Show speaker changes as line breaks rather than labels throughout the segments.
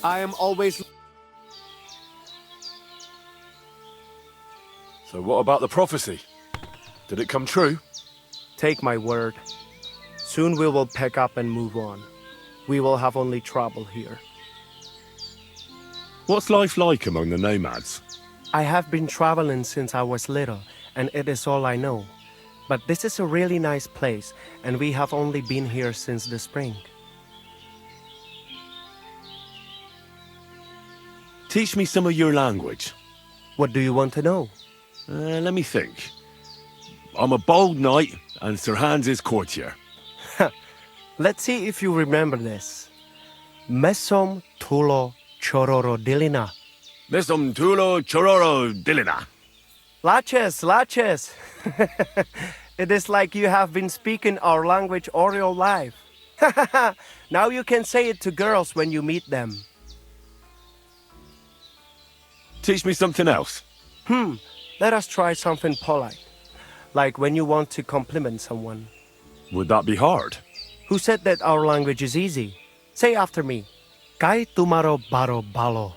I am always...
So what about the prophecy? Did it come true?
Take my word. Soon we will pack up and move on. We will have only trouble here.
What's life like among the nomads?
I have been traveling since I was little, and it is all I know. But this is a really nice place, and we have only been here since the spring.
Teach me some of your language.
What do you want to know?
Let me think. I'm a bold knight, and Sir Hans is courtier.
Let's see if you remember this. Mesom tulo chororo dilina.
Mesum tulo chororo dilina.
Laches, laches. It is like you have been speaking our language all your life. Now you can say it to girls when you meet them.
Teach me something else.
Let us try something polite. Like when you want to compliment someone.
Would that be hard?
Who said that our language is easy? Say after me. Kai tumaro baro balo.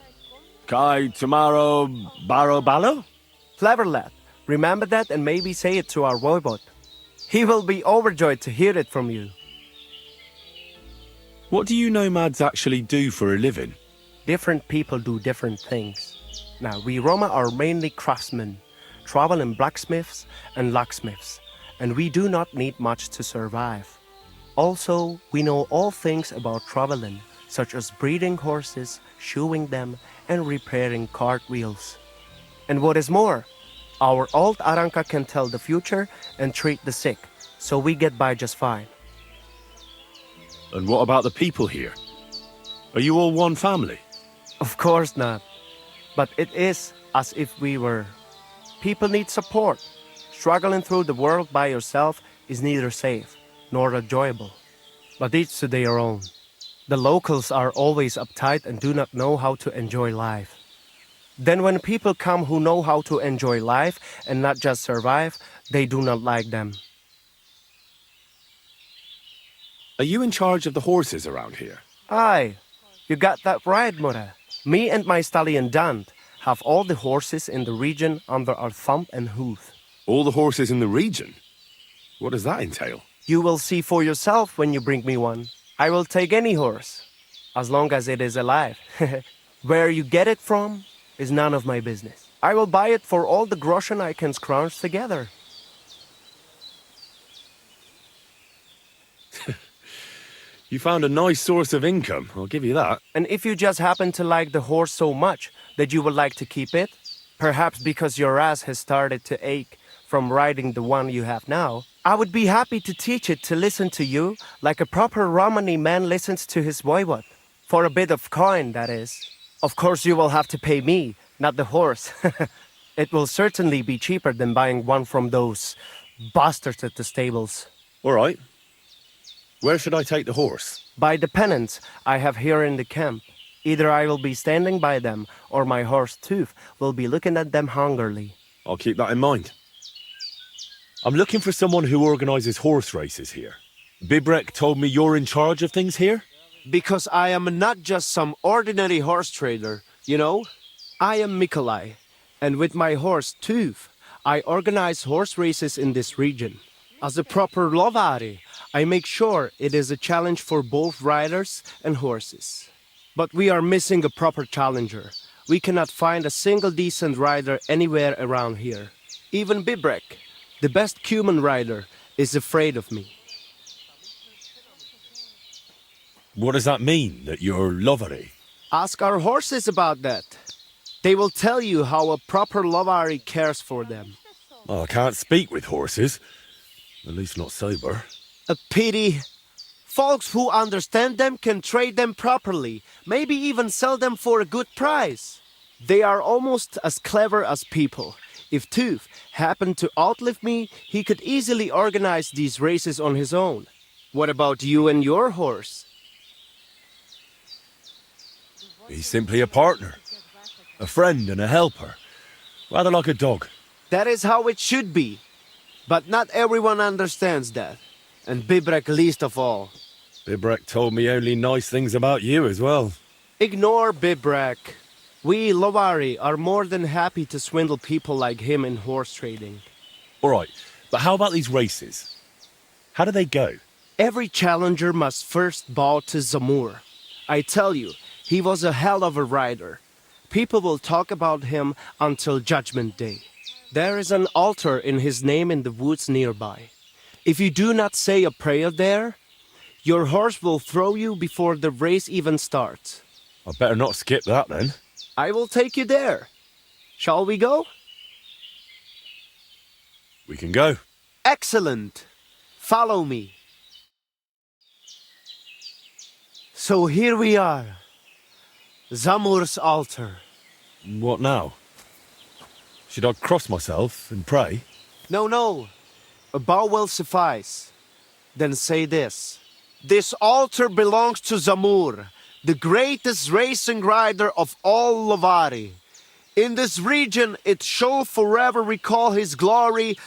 Kai tomorrow baro balo?
Clever lad. Remember that and maybe say it to our voivod. He will be overjoyed to hear it from you.
What do you nomads actually do for a living?
Different people do different things. Now, we Roma are mainly craftsmen, travel in blacksmiths and locksmiths, and we do not need much to survive. Also, we know all things about traveling, such as breeding horses, shoeing them, and repairing cartwheels. And what is more, our old Aranka can tell the future and treat the sick, so we get by just fine.
And what about the people here? Are you all one family?
Of course not. But it is as if we were. People need support. Struggling through the world by yourself is neither safe nor enjoyable. But each to their own. The locals are always uptight and do not know how to enjoy life. Then when people come who know how to enjoy life and not just survive, they do not like them.
Are you in charge of the horses around here?
Aye, you got that right, Mura. Me and my stallion Dant have all the horses in the region under our thumb and hoof.
All the horses in the region? What does that entail?
You will see for yourself when you bring me one. I will take any horse, as long as it is alive. Where you get it from is none of my business. I will buy it for all the groschen I can scrounge together.
You found a nice source of income, I'll give you that.
And if you just happen to like the horse so much that you would like to keep it, perhaps because your ass has started to ache from riding the one you have now, I would be happy to teach it to listen to you like a proper Romani man listens to his voivod. For a bit of coin, that is. Of course you will have to pay me, not the horse. It will certainly be cheaper than buying one from those bastards at the stables.
All right. Where should I take the horse?
By the pennants I have here in the camp. Either I will be standing by them, or my horse Tooth will be looking at them hungrily.
I'll keep that in mind. I'm looking for someone who organizes horse races here. Bibrek told me you're in charge of things here?
Because I am not just some ordinary horse trader, you know? I am Mikolai, and with my horse Tooth, I organize horse races in this region. As a proper lovari, I make sure it is a challenge for both riders and horses. But we are missing a proper challenger. We cannot find a single decent rider anywhere around here. Even Bibrek, the best human rider, is afraid of me.
What does that mean, that you're lovery?
Ask our horses about that. They will tell you how a proper lovari cares for them.
Oh, I can't speak with horses. At least not sober.
A pity. Folks who understand them can trade them properly, maybe even sell them for a good price. They are almost as clever as people. If Tooth happened to outlive me, he could easily organize these races on his own. What about you and your horse?
He's simply a partner. A friend and a helper. Rather like a dog.
That is how it should be. But not everyone understands that. And Bibrek least of all.
Bibrek told me only nice things about you as well.
Ignore Bibrek. We Lovari are more than happy to swindle people like him in horse trading.
All right, but how about these races? How do they go?
Every challenger must first bow to Zamur. I tell you, he was a hell of a rider. People will talk about him until Judgment Day. There is an altar in his name in the woods nearby. If you do not say a prayer there, your horse will throw you before the race even starts.
I better not skip that then.
I will take you there. Shall we go?
We can go.
Excellent. Follow me. So here we are. Zamur's altar.
What now? Should I cross myself and pray?
No. A bow will suffice. Then say this. This altar belongs to Zamur, the greatest racing rider of all Lovari. In this region, it shall forever recall his glory.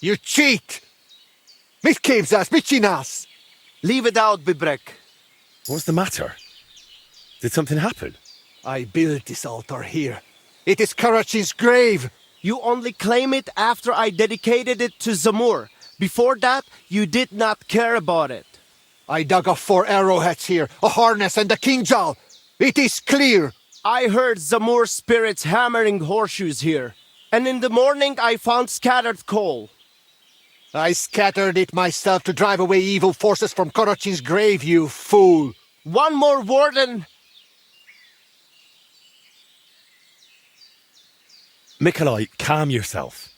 You cheat! Mitkevzas, Michinas!
Leave it out, Bibrek.
What's the matter? Did something happen?
I built this altar here. It is Karachin's grave!
You only claim it after I dedicated it to Zamur. Before that, you did not care about it.
I dug up 4 arrowheads here, a harness and a kingjal. It is clear.
I heard Zamur's spirits hammering horseshoes here. And in the morning, I found scattered coal.
I scattered it myself to drive away evil forces from Karachin's grave, you fool.
One more word and...
Mikolai, calm yourself.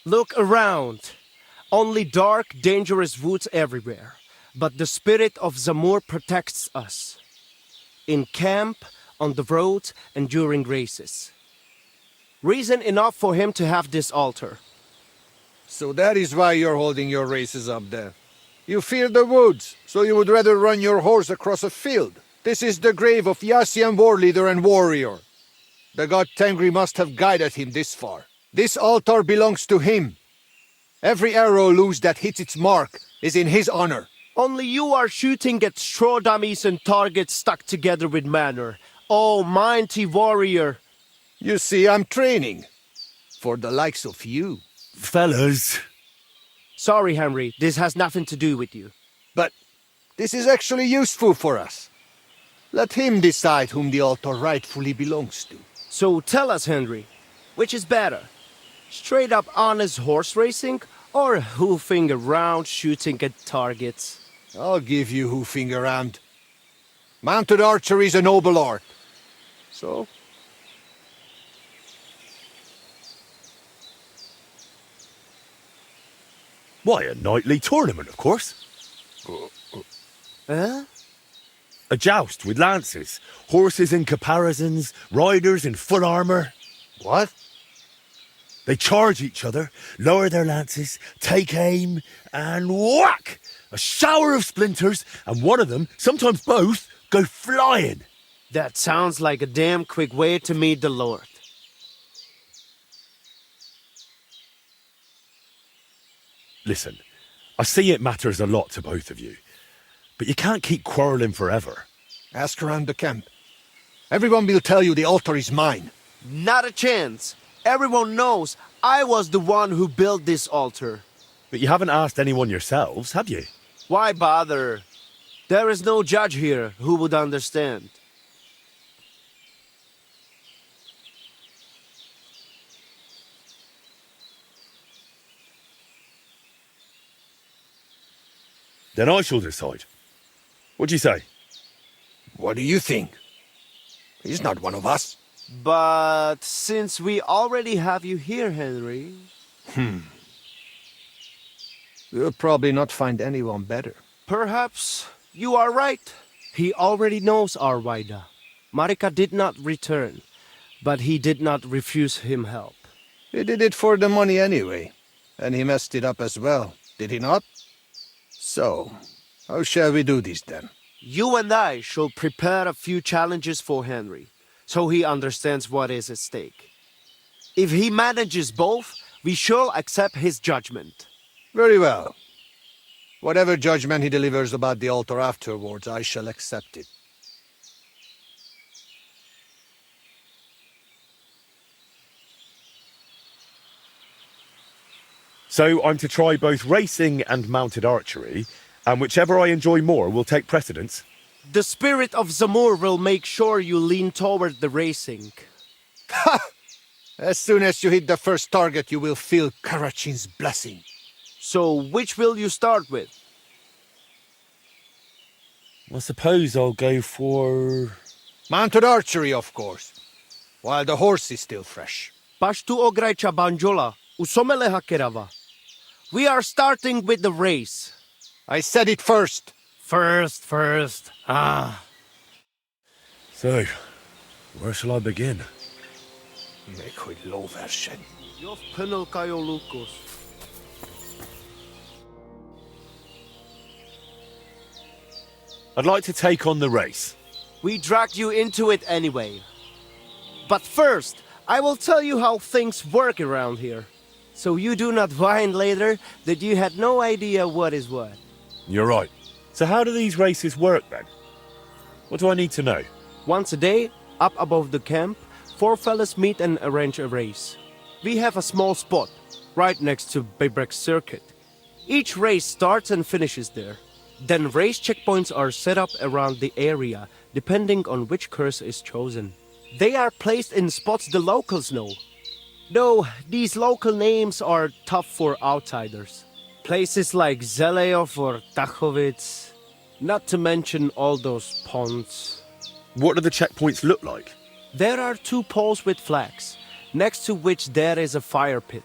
Look around. Only dark, dangerous woods everywhere. But the spirit of Zamur protects us. In camp, on the road, and during races. Reason enough for him to have this altar.
So that is why you're holding your races up there. You fear the woods, so you would rather run your horse across a field. This is the grave of Yassian war leader and warrior. The god Tengri must have guided him this far. This altar belongs to him. Every arrow loose that hits its mark is in his honor.
Only you are shooting at straw dummies and targets stuck together with manner. Oh, mighty warrior.
You see, I'm training. For the likes of you.
Fellas.
Sorry, Henry, this has nothing to do with you.
But this is actually useful for us. Let him decide whom the altar rightfully belongs to.
So tell us, Henry, which is better? Straight up honest horse racing or hoofing around shooting at targets?
I'll give you hoofing around. Mounted archery is a noble art. So?
Why, a knightly tournament, of course.
Huh?
A joust with lances, horses in caparisons, riders in full armour.
What?
They charge each other, lower their lances, take aim, and whack! A shower of splinters, and one of them, sometimes both, go flying.
That sounds like a damn quick way to meet the Lord.
Listen, I see it matters a lot to both of you, but you can't keep quarrelling forever.
Ask around the camp. Everyone will tell you the altar is mine.
Not a chance. Everyone knows I was the one who built this altar.
But you haven't asked anyone yourselves, have you?
Why bother? There is no judge here who would understand.
Then I shall decide. What do you say?
What do you think? He's not one of us.
But since we already have you here, Henry...
We'll probably not find anyone better.
Perhaps you are right. He already knows our Waida. Marika did not return, but he did not refuse him help.
He did it for the money anyway. And he messed it up as well, did he not? So, how shall we do this then?
You and I shall prepare a few challenges for Henry, so he understands what is at stake. If he manages both, we shall accept his judgment.
Very well. Whatever judgment he delivers about the altar afterwards, I shall accept it.
So I'm to try both racing and mounted archery, and whichever I enjoy more will take precedence.
The spirit of Zamur will make sure you lean toward the racing.
As soon as you hit the first target, you will feel Karachin's blessing.
So, which will you start with?
I suppose I'll go for...
Mounted archery, of course, while the horse is still fresh.
Pashtu ograjcha banjola, usomeleha kerava. We are starting with the race.
I said it first.
First. Ah.
So, where shall I begin?
Nekoy low version.
Jov penel kajo lukos.
I'd like to take on the race.
We dragged you into it anyway. But first, I will tell you how things work around here. So you do not whine later that you had no idea what is what.
You're right. So how do these races work then? What do I need to know?
Once a day, up above the camp, 4 fellas meet and arrange a race. We have a small spot, right next to Bebrek's circuit. Each race starts and finishes there. Then race checkpoints are set up around the area, depending on which course is chosen. They are placed in spots the locals know. Though these local names are tough for outsiders. Places like Zeleov or Tachovitz, not to mention all those ponds.
What do the checkpoints look like?
There are 2 poles with flags, next to which there is a fire pit.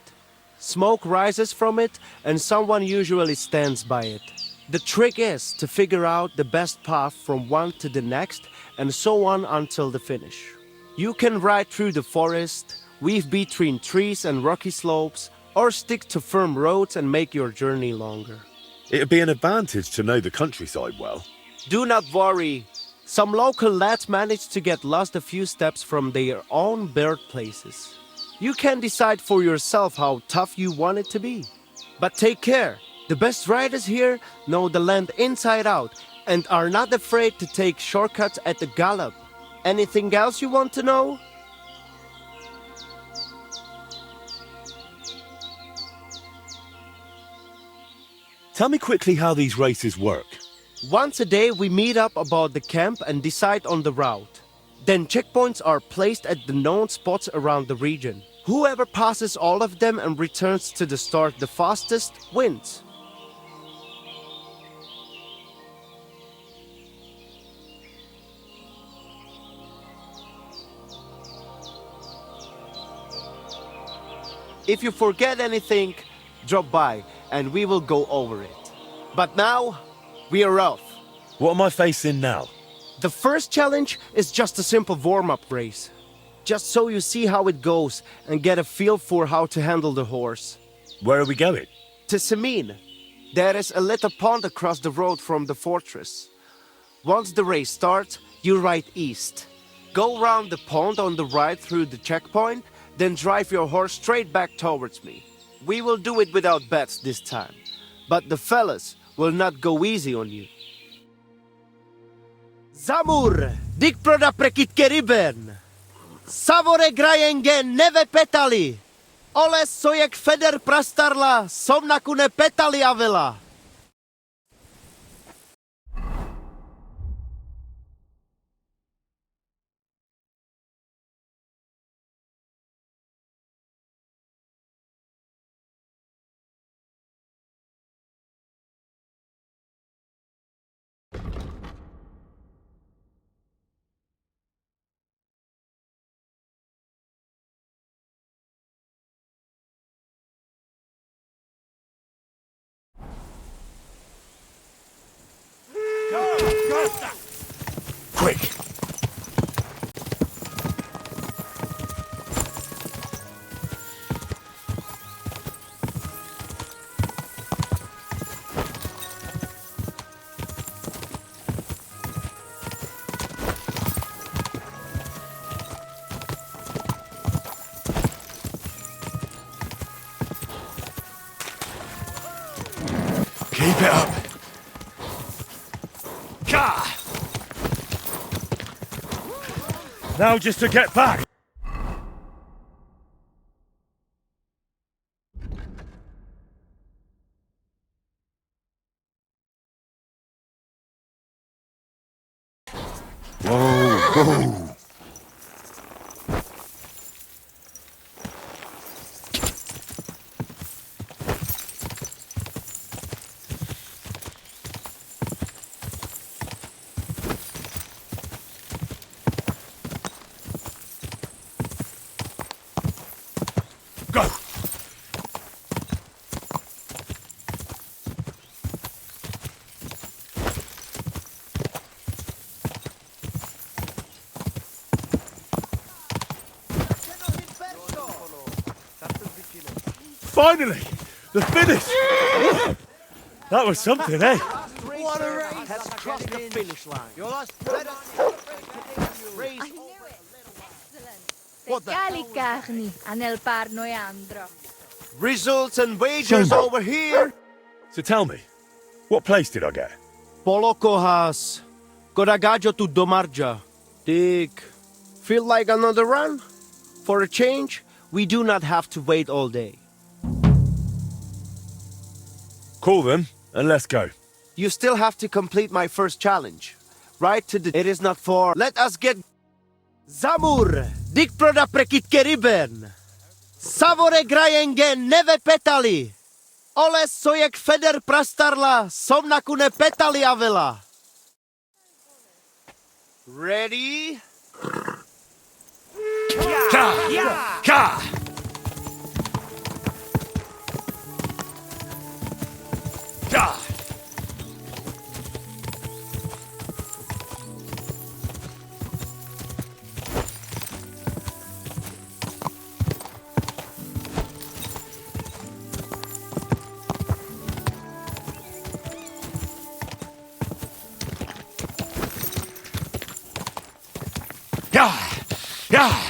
Smoke rises from it and someone usually stands by it. The trick is to figure out the best path from one to the next and so on until the finish. You can ride through the forest, weave between trees and rocky slopes, or stick to firm roads and make your journey longer.
It'd be an advantage to know the countryside well.
Do not worry. Some local lads manage to get lost a few steps from their own birthplaces. You can decide for yourself how tough you want it to be. But take care. The best riders here know the land inside out and are not afraid to take shortcuts at the gallop. Anything else you want to know?
Tell me quickly how these races work.
Once a day we meet up about the camp and decide on the route. Then checkpoints are placed at the known spots around the region. Whoever passes all of them and returns to the start the fastest wins. If you forget anything, drop by and we will go over it. But now, we are off.
What am I facing now?
The first challenge is just a simple warm-up race. Just so you see how it goes and get a feel for how to handle the horse.
Where are we going?
To Semin. There is a little pond across the road from the fortress. Once the race starts, you ride east. Go round the pond on the right through the checkpoint, then drive your horse straight back towards me. We will do it without bets this time. But the fellas will not go easy on you. Zamur, dik proda prekitke riben. Savore grajengen neve petali. Ole sojek feder prastarla, somnakune petali avela.
Quick! Keep it up! Now just to get back. Whoa, whoa. Go! Finally! The finish! That was something, eh?
What a race! Has crossed the finish line.
Carni anel parno e andro.
Results and wagers
Shame.
over here.
So tell me, what place did I get?
Polokohas. Kodagajo tu domarja. Dick. Feel like another run? For a change, we do not have to wait all day.
Call them and let's go.
You still have to complete my first challenge. Right to the... It is not for... Let us get... Zamur! Dik proda prekit keriben! Savore grajengen neve petali! Ole sojek feder prastarla, somnakune petali avela! Ready?
Ka! Yeah! Ka! Ka! Yeah! Yeah!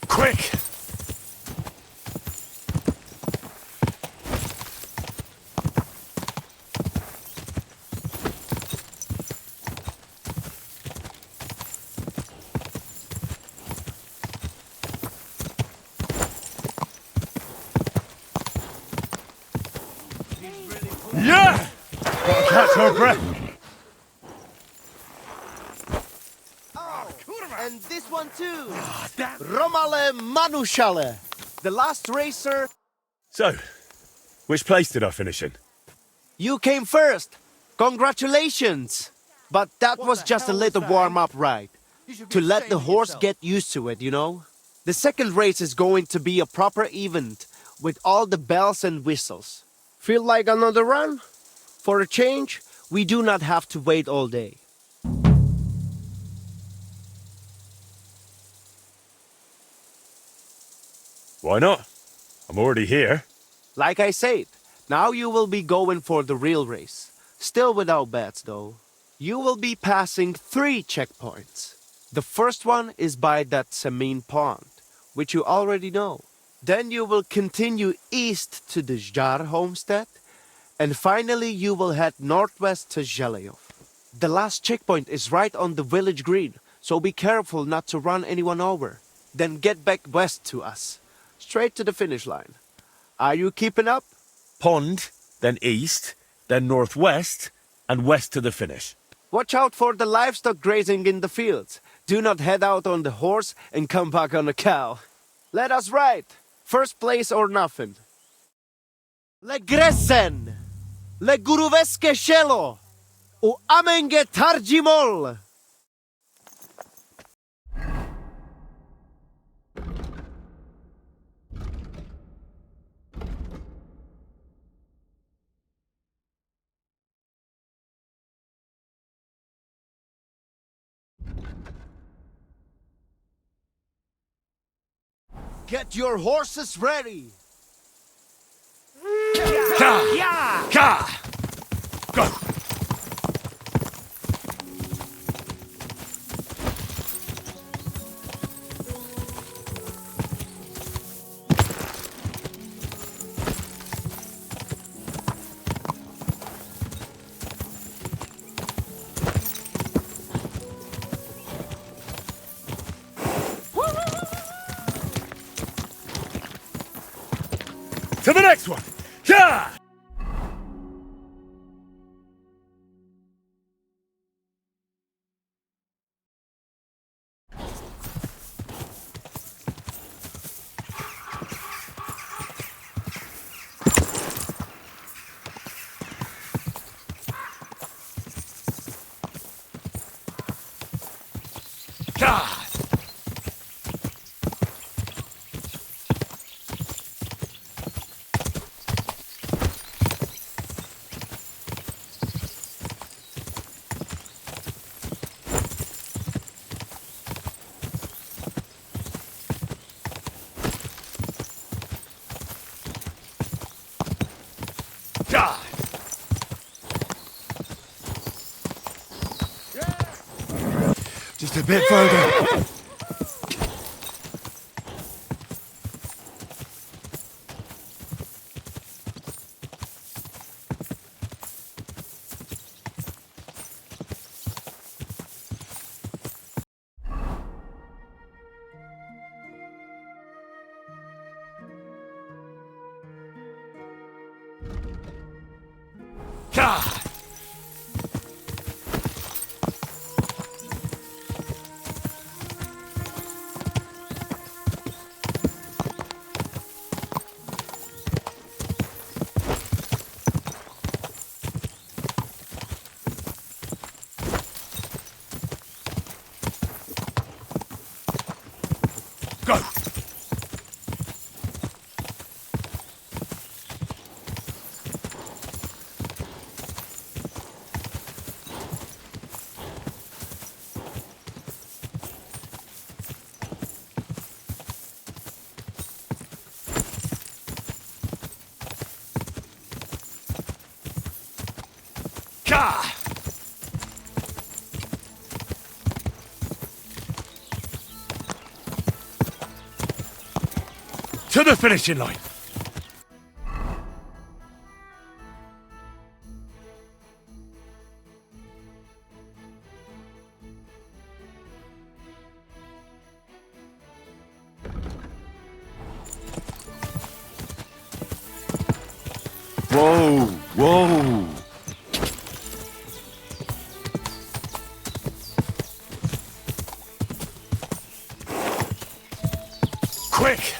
Quick! Yeah! Gotta catch our breath.
And this one too! Romale Manushale! The last racer...
So, which place did I finish in?
You came first! Congratulations! But that was just a little warm-up ride. To let the horse get used to it, you know? The second race is going to be a proper event, with all the bells and whistles. Feel like another run? For a change, we do not have to wait all day.
Why not? I'm already here.
Like I said, now you will be going for the real race. Still without bets, though. You will be passing 3 checkpoints. The first one is by that Semin pond, which you already know. Then you will continue east to the Zjar homestead, and finally you will head northwest to Zhelejov. The last checkpoint is right on the village green, so be careful not to run anyone over. Then get back west to us, straight to the finish line. Are you keeping up?
Pond, then east, then northwest, and west to the finish.
Watch out for the livestock grazing in the fields. Do not head out on the horse and come back on a cow. Let us ride. First place or nothing. Le gresen, le guruveske shelo, u amenge tarjimol. Get your horses ready.
Ka! Yeah! Ka! Go! To the next one! Yeah! God! God! Just a bit further. God! Go! God! To the finishing line. Whoa, whoa. Quick!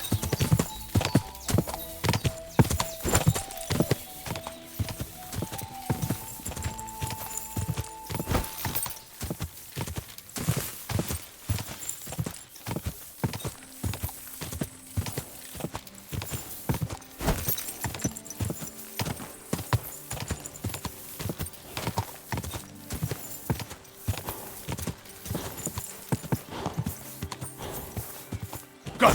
Go!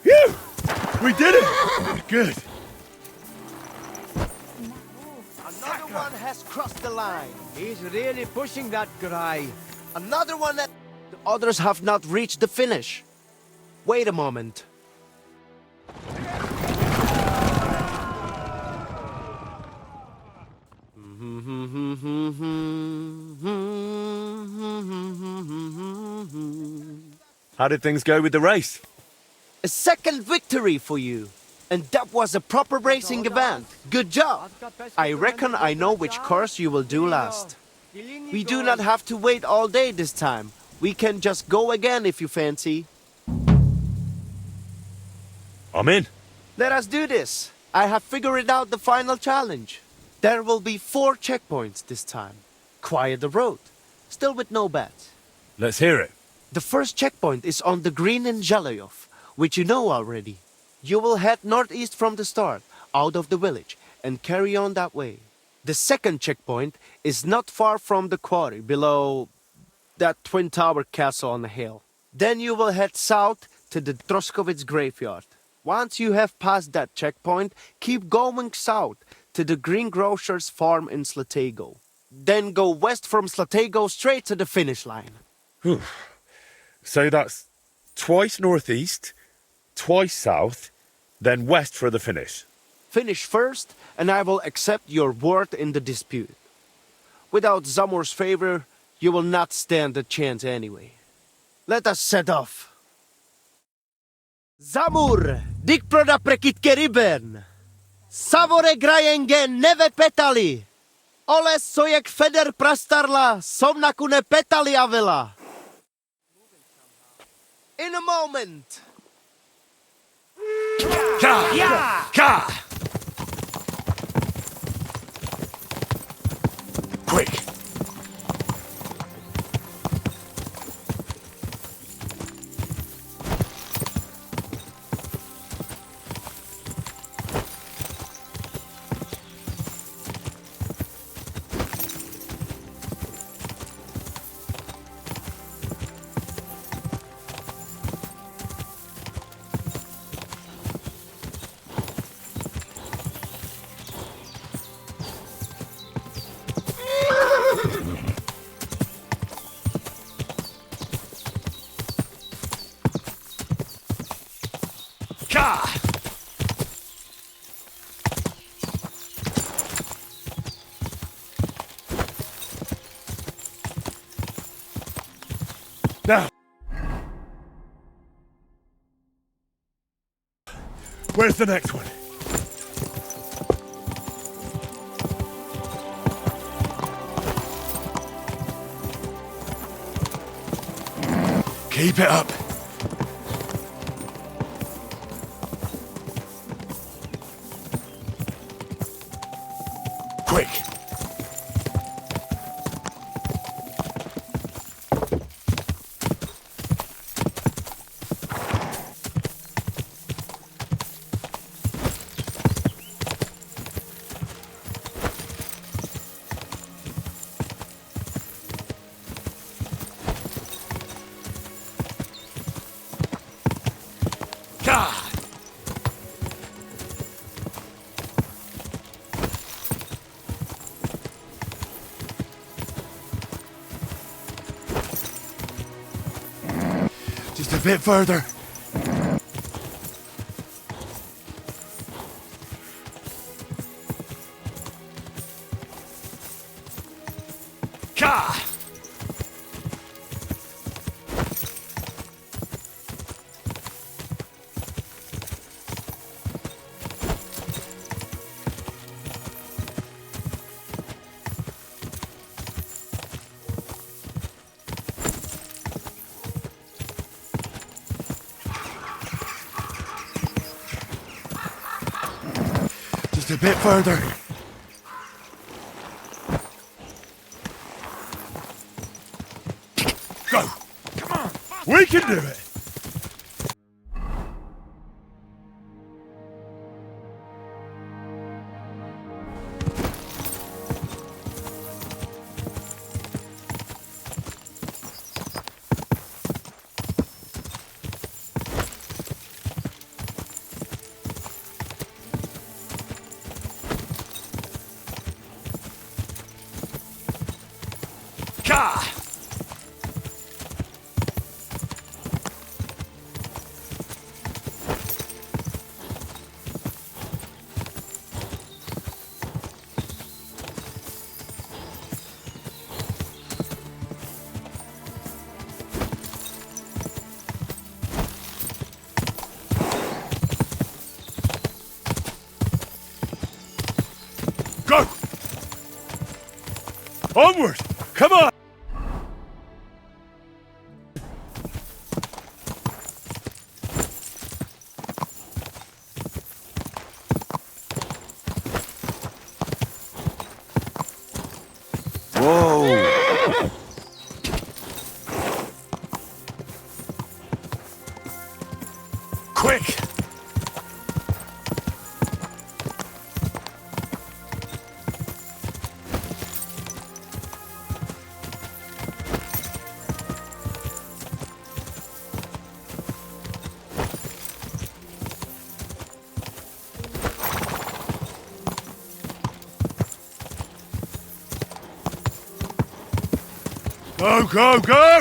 Phew! We did it! Good.
Another one has crossed the line. He's really pushing that guy. Another one that the others have not reached the finish. Wait a moment.
How did things go with the race?
A second victory for you. And that was a proper racing event. Good job. I reckon I know which course you will do last. We do not have to wait all day this time. We can just go again if you fancy.
I'm in.
Let us do this. I have figured out the final challenge. There will be 4 checkpoints this time. Quiet the road. Still with no bets.
Let's hear it.
The first checkpoint is on the green in Zheleyov, which you know already. You will head northeast from the start, out of the village, and carry on that way. The second checkpoint is not far from the quarry, below that twin-tower castle on the hill. Then you will head south to the Droskowitz graveyard. Once you have passed that checkpoint, keep going south to the greengrocer's farm in Slatego. Then go west from Slatego straight to the finish line.
So that's twice northeast, twice south, then west for the finish.
Finish first, and I will accept your word in the dispute. Without Zamor's favor, you will not stand a chance anyway. Let us set off. Zamur, dik proda prekit keriben. Savore grajengen neve petali. Ole sojek feder prastarla, somnakune petali avela. In a moment.
Ka! Quick! Now, where's the next one? Keep it up. Quick. Just a bit further. Ka! Just a bit further. Go! Come on! We can do it! Ka! Go! Onward! Come on! Whoa! Quick! Go, go, go!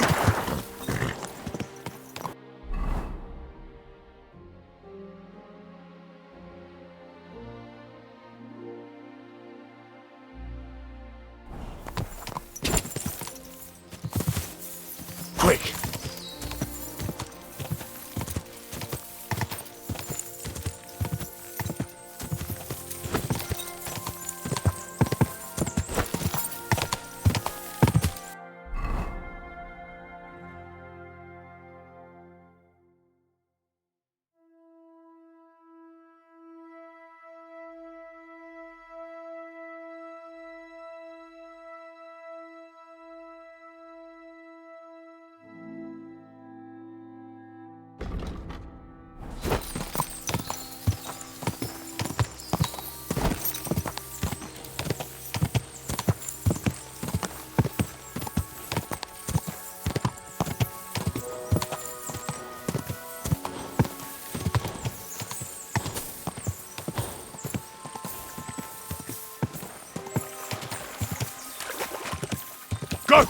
Go!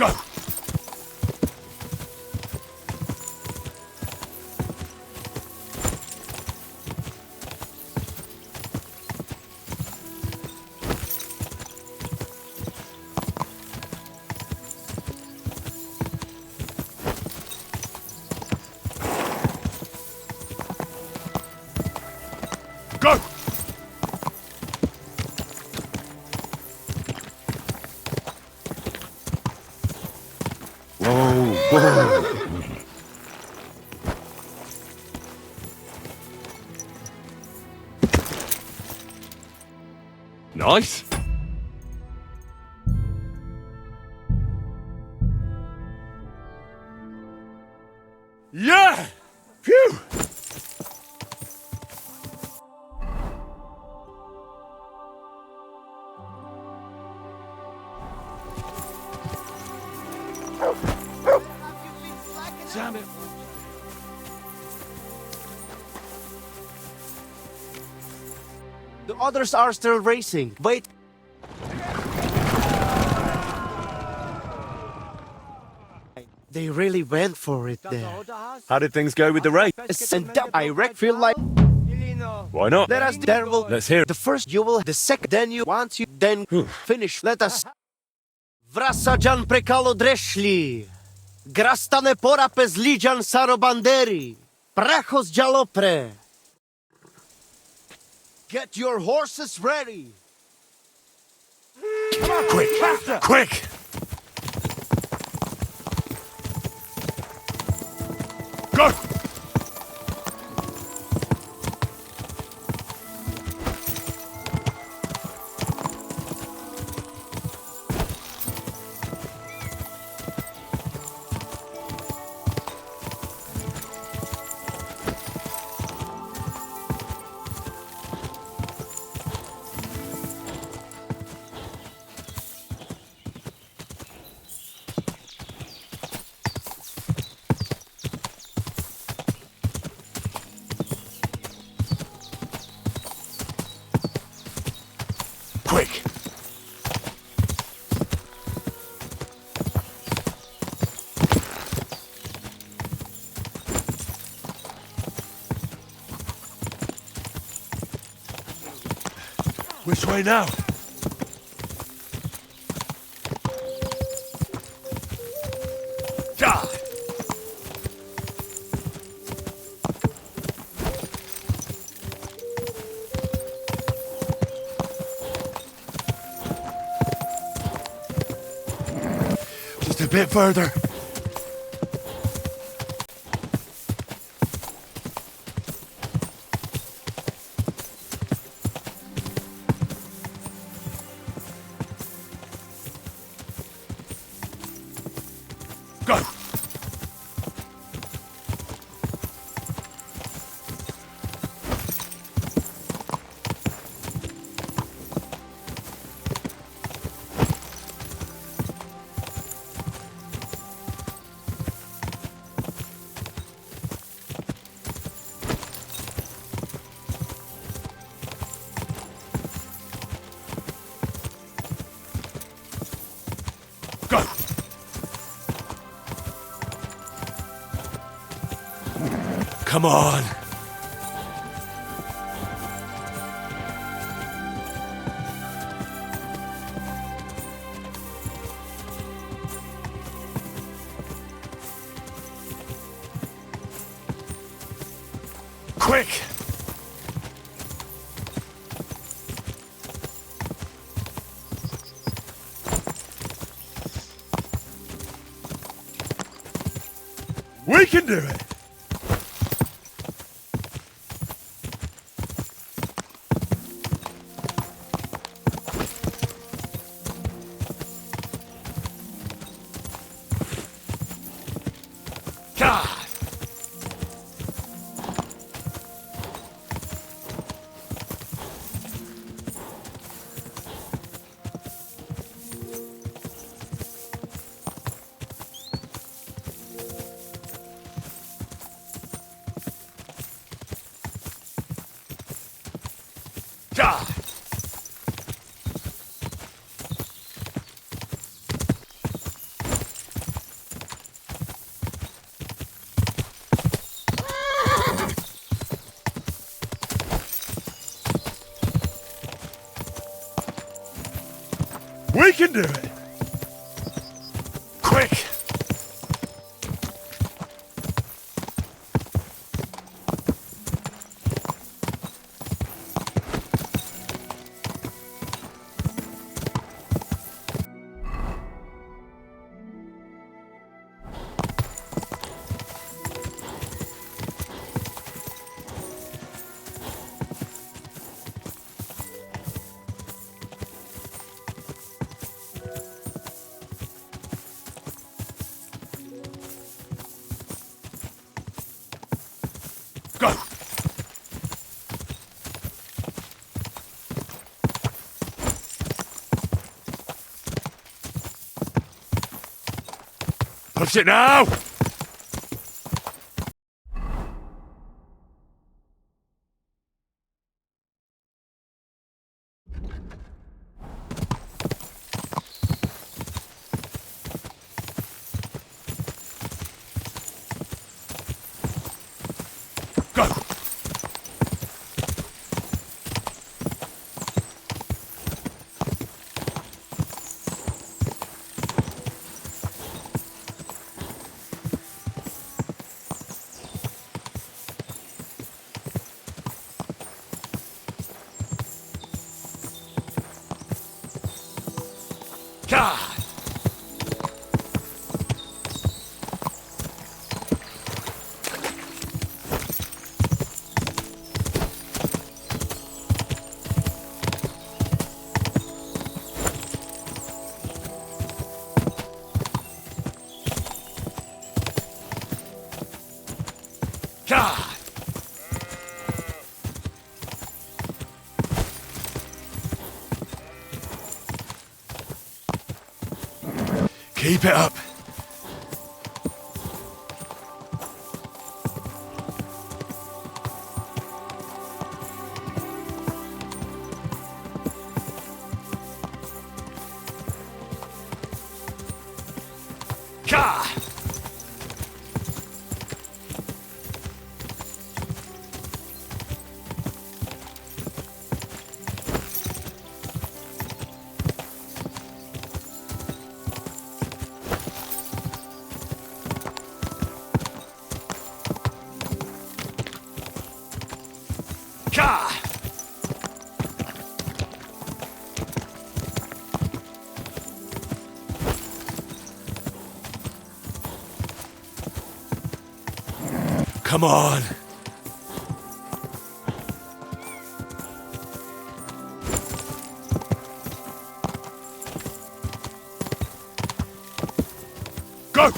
Go! Go! Whoa, whoa. Nice. Yeah! Phew! Damn it.
The others are still racing. Wait. They really went for it there.
How did things go with the race?
And that I feel like
Why not?
let us there will
Let's hear it.
the first you will the second then you want you then finish. Let us Vrasajan prekalo dreszli. Grastane pora pezlijan sarobanderi. Prachos jalopre. Get your horses ready.
Come on, quick! Faster! Quick! Go! Quick! Which way now? Die! Just a bit further. Go! Go! Come on! Quick! We can do it! God! God! We can do it! Quick! Go! Push it now! Go! God! God! Keep it up. God! God! Come on! Go!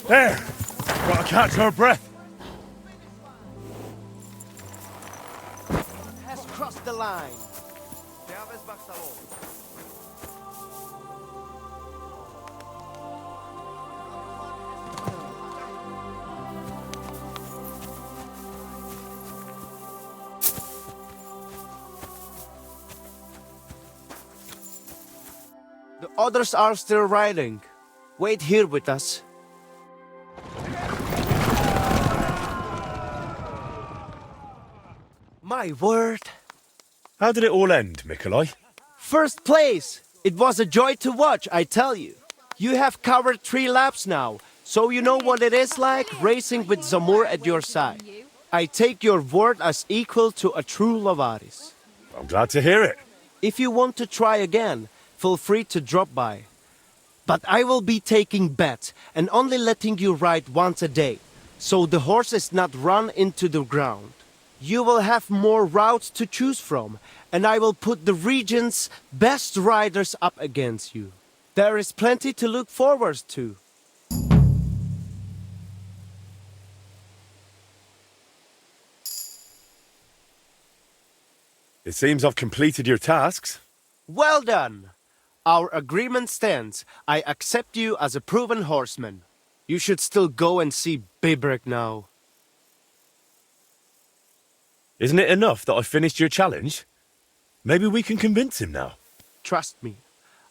There! Gotta catch her breath.
Has crossed the line. The others are still riding. Wait here with us. My word.
How did it all end, Mikolai?
First place! It was a joy to watch, I tell you. You have covered 3 laps now, so you know what it is like racing with Zamur at your side. I take your word as equal to a true Lavaris.
I'm glad to hear it.
If you want to try again, feel free to drop by. But I will be taking bets and only letting you ride once a day, so the horse is not run into the ground. You will have more routes to choose from, and I will put the region's best riders up against you. There is plenty to look forward to.
It seems I've completed your tasks.
Well done! Our agreement stands. I accept you as a proven horseman. You should still go and see Bibrek now.
Isn't it enough that I finished your challenge? Maybe we can convince him now.
Trust me,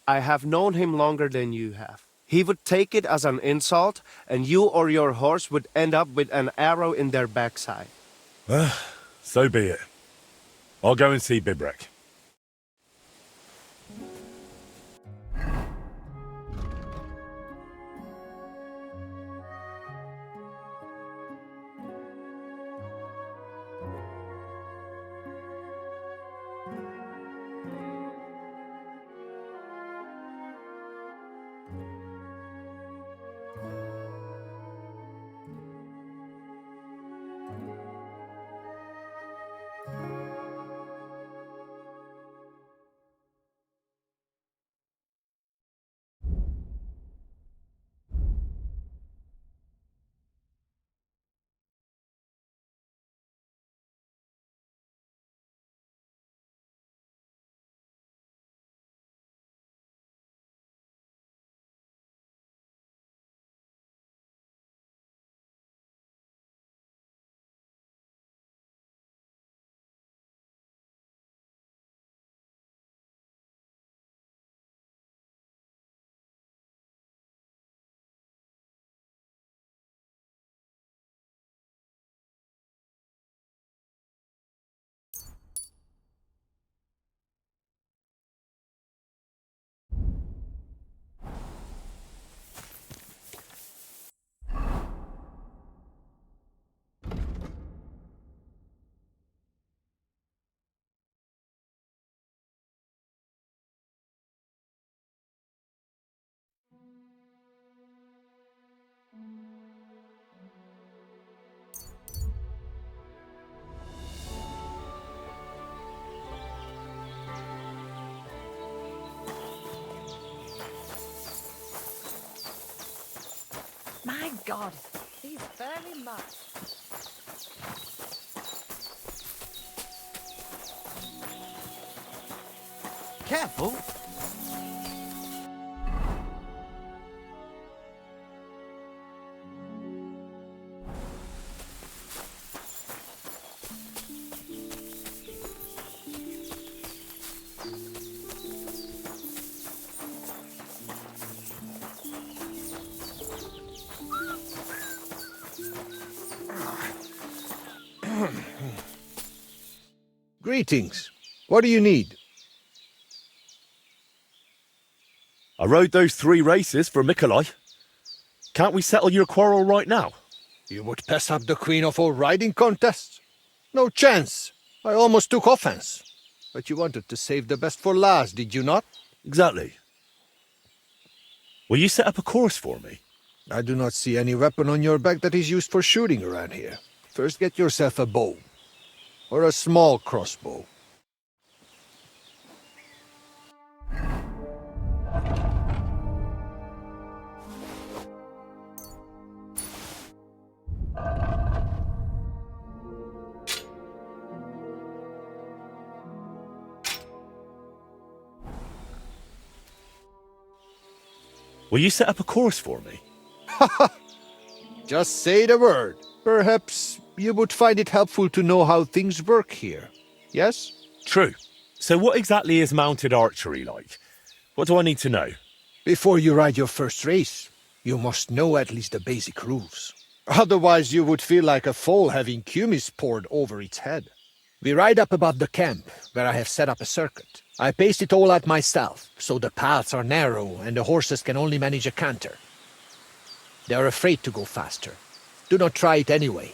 I have known him longer than you have. He would take it as an insult, and you or your horse would end up with an arrow in their backside.
So be it. I'll go and see Bibrek.
My God, these very much.
Careful!
Greetings. What do you need?
I rode those 3 races for Mikolai. Can't we settle your quarrel right now?
You would pass up the queen of all riding contests? No chance. I almost took offense. But you wanted to save the best for last, did you not?
Exactly. Will you set up a course for me?
I do not see any weapon on your back that is used for shooting around here. First get yourself a bow. Or a small crossbow.
Will you set up a course for me?
Just say the word. Perhaps you would find it helpful to know how things work here. Yes?
True. So what exactly is mounted archery like? What do I need to know?
Before you ride your first race, you must know at least the basic rules. Otherwise you would feel like a foal having kumis poured over its head. We ride up above the camp, where I have set up a circuit. I paced it all out myself, so the paths are narrow and the horses can only manage a canter. They are afraid to go faster. Do not try it anyway.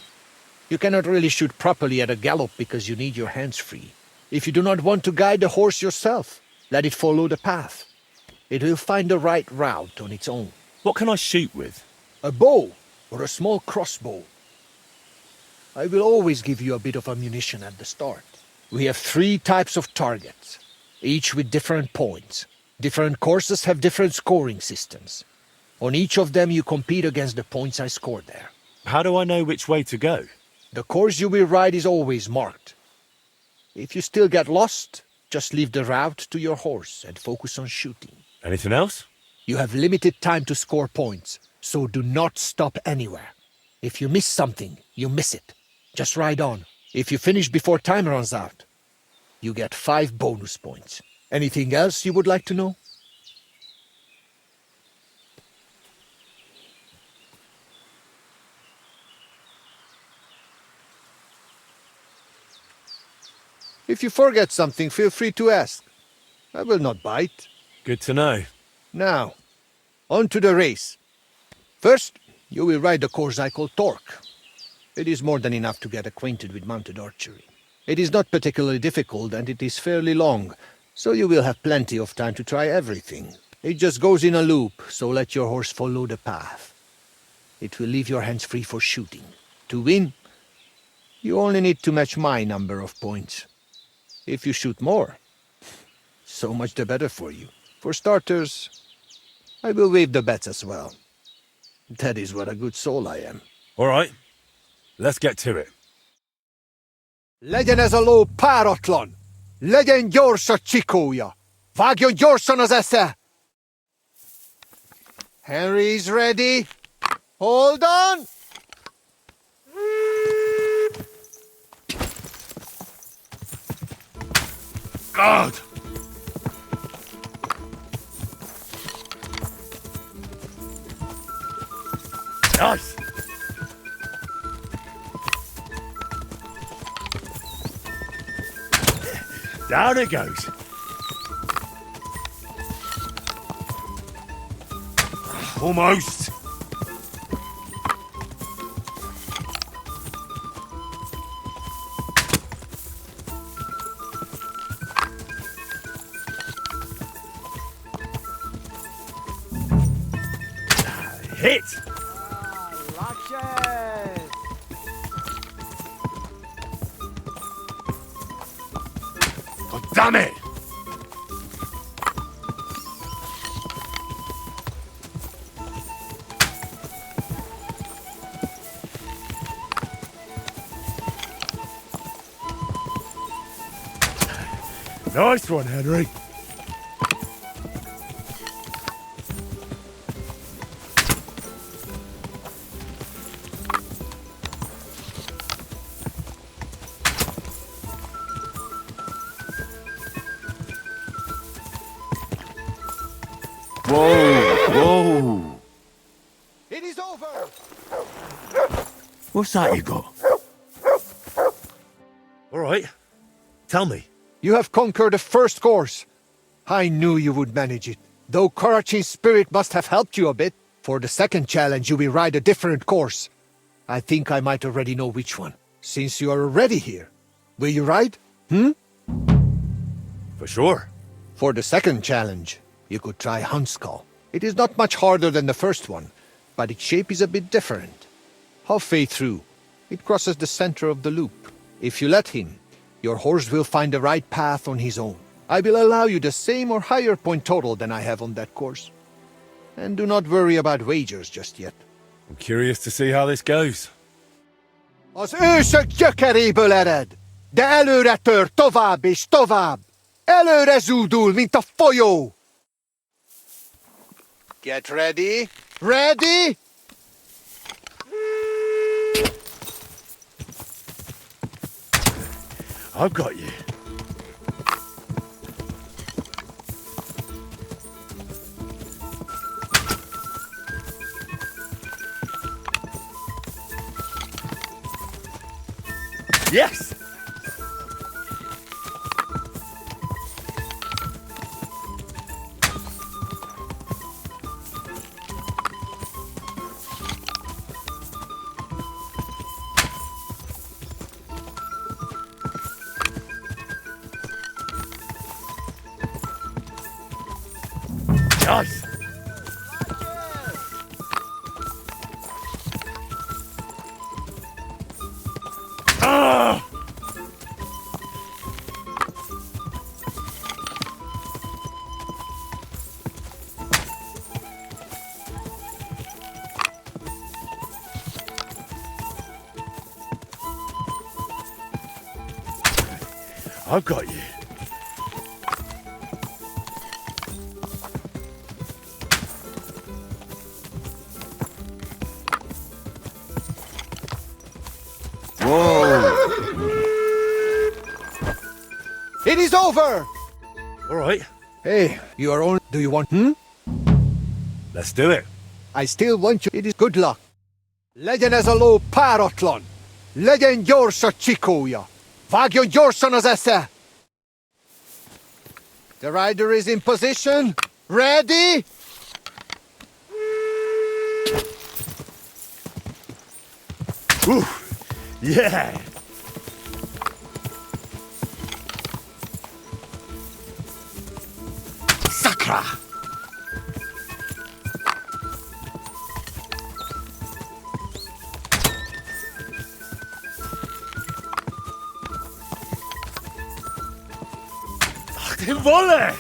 You cannot really shoot properly at a gallop because you need your hands free. If you do not want to guide the horse yourself, let it follow the path. It will find the right route on its own.
What can I shoot with?
A bow or a small crossbow. I will always give you a bit of ammunition at the start. We have 3 types of targets, each with different points. Different courses have different scoring systems. On each of them you compete against the points I scored there.
How do I know which way to go?
The course you will ride is always marked. If you still get lost, just leave the route to your horse and focus on shooting.
Anything else?
You have limited time to score points, so do not stop anywhere. If you miss something, you miss it. Just ride on. If you finish before time runs out, you get 5 bonus points. Anything else you would like to know? If you forget something, feel free to ask. I will not bite.
Good to know.
Now, on to the race. First, you will ride the course I call Torque. It is more than enough to get acquainted with mounted archery. It is not particularly difficult and it is fairly long, so you will have plenty of time to try everything. It just goes in a loop, so let your horse follow the path. It will leave your hands free for shooting. To win, you only need to match my number of points. If you shoot more, so much the better for you. For starters, I will waive the bets as well. That is what a good soul I am.
All right, let's get to it.
Legyen ez a ló páratlan! Legyen gyors a csikója! Vágjon gyorsan az esze! Henry's ready. Hold on!
God! Nice! Down it goes. Almost. Hit! God damn it! Nice one, Henry. Whoa!
It is over!
What's that you got? All right, tell me.
You have conquered the first course. I knew you would manage it, though Karachin's spirit must have helped you a bit. For the second challenge, you will ride a different course. I think I might already know which one. Since you are already here, will you ride?
For sure.
For the second challenge, you could try Huntskull. It is not much harder than the first one, but its shape is a bit different. Halfway through, it crosses the center of the loop. If you let him, your horse will find the right path on his own. I will allow you the same or higher point total than I have on that course. And do not worry about wagers just yet.
I'm curious to see how this goes.
Az ősök gyökeréből ered, de előre tör tovább és tovább. Előre zúdul, mint a folyó. Get ready. Ready?
I've got you. Yes! I've got you.
Whoa! It is over!
All right,
Hey, you are on. Do you want?
let's do it.
I still want you. It is good luck. Legyen ez a ló páratlan. Legyen gyors a csikója. Vágjon gyorsan az esze. The rider is in position. Ready?
Whew. Yeah. Sakra. Ach, den Wolle!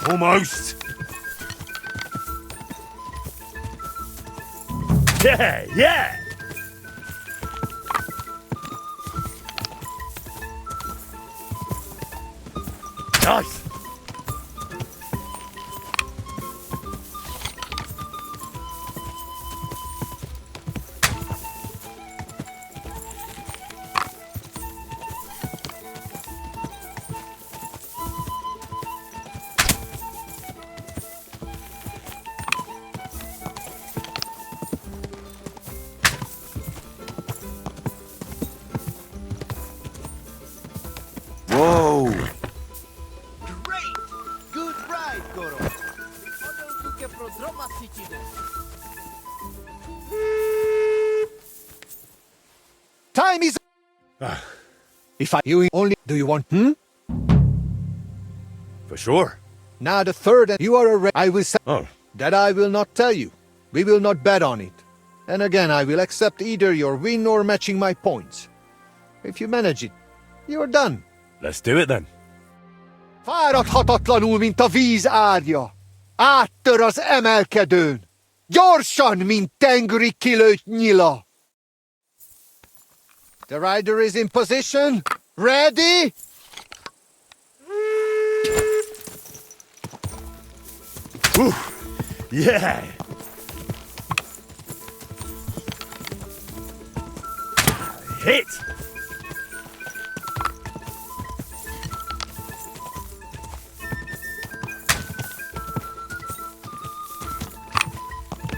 Almost. Yeah, yeah. Nice.
Whoa!
Great! Good ride, Goro. Wychodzę tu prodroma siedzimy.
Time is. If you only. Do you want?
For sure.
Now the third, and you are a. I will say
Oh,
that I will not tell you. We will not bet on it. And again, I will accept either your win or matching my points. If you manage it, you are done.
let's do it then.
Fáradhatatlanul, mint a víz árja. Áttör az emelkedőn. Gyorsan, mint tengeri kilőtt nyila. The rider is in position. Ready?
Whew. Yeah. Hit.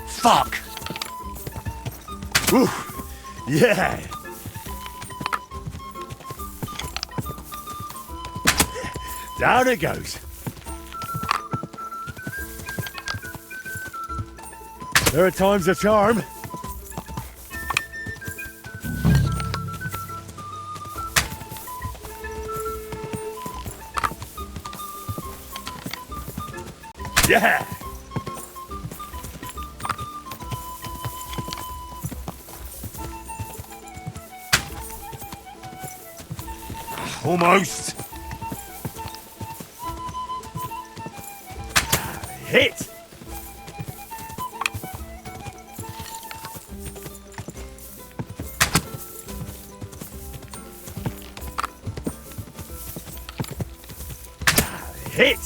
Fuck. Whew. Yeah. Down it goes. There are times a charm. Yeah. Almost. Hit. Hit.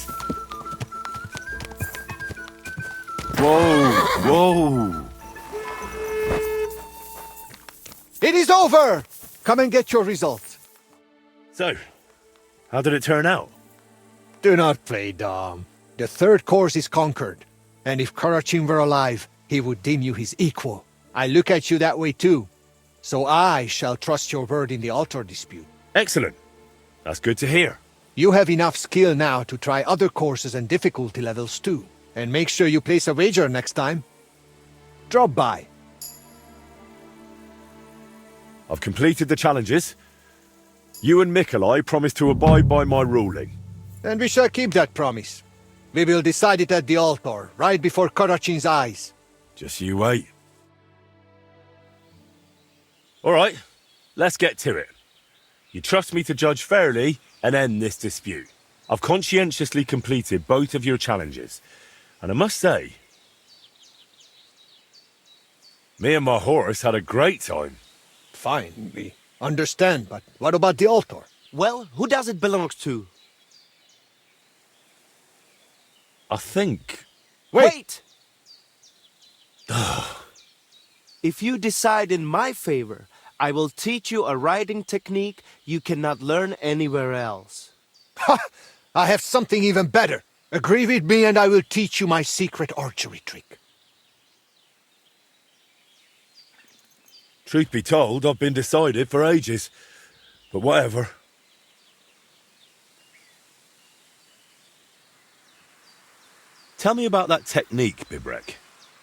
Whoa, whoa. It is over! Come and get your results.
So, how did it turn out?
Do not play dumb. The third course is conquered. And if Karachin were alive, he would deem you his equal. I look at you that way too. So I shall trust your word in the altar dispute.
Excellent. That's good to hear.
You have enough skill now to try other courses and difficulty levels too. And make sure you place a wager next time. Drop by.
I've completed the challenges. You and Mikolai promised to abide by my ruling.
And we shall keep that promise. We will decide it at the altar, right before Karachin's eyes.
Just you wait. All right, let's get to it. You trust me to judge fairly and end this dispute. I've conscientiously completed both of your challenges. And I must say, Me and my horse had a great time.
Fine, we understand, but what about the altar?
Well, who does it belong to?
I think...
Wait! If you decide in my favor, I will teach you a riding technique you cannot learn anywhere else.
Ha! I have something even better. Agree with me and I will teach you my secret archery trick.
Truth be told, I've been decided for ages. But whatever. Tell me about that technique, Bibrek.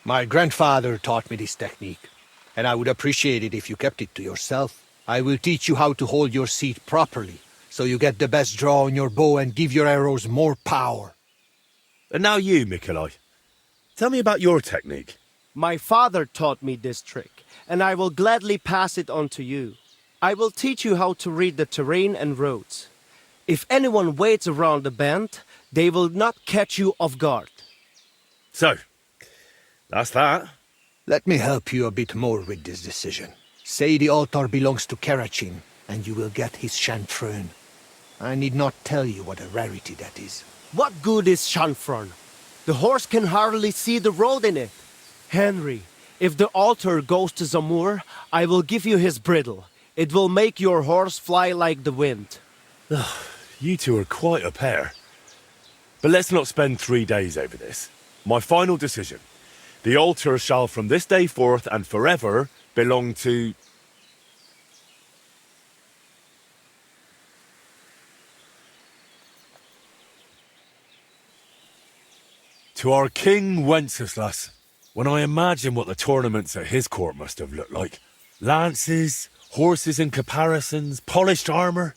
My grandfather taught me this technique, and I would appreciate it if you kept it to yourself. I will teach you how to hold your seat properly, so you get the best draw on your bow and give your arrows more power.
And now you, Mikolai. Tell me about your technique.
My father taught me this trick, and I will gladly pass it on to you. I will teach you how to read the terrain and roads. If anyone waits around the bend, they will not catch you off guard.
So, that's that.
Let me help you a bit more with this decision. Say the altar belongs to Karachin, and you will get his chanfron. I need not tell you what a rarity that is.
What good is chanfron? The horse can hardly see the road in it. Henry, if the altar goes to Zamur, I will give you his bridle. It will make your horse fly like the wind.
You two are quite a pair. But let's not spend 3 days over this. My final decision. The altar shall from this day forth and forever belong to... to our King Wenceslas. When I imagine what the tournaments at his court must have looked like. Lances, horses in caparisons, polished armour.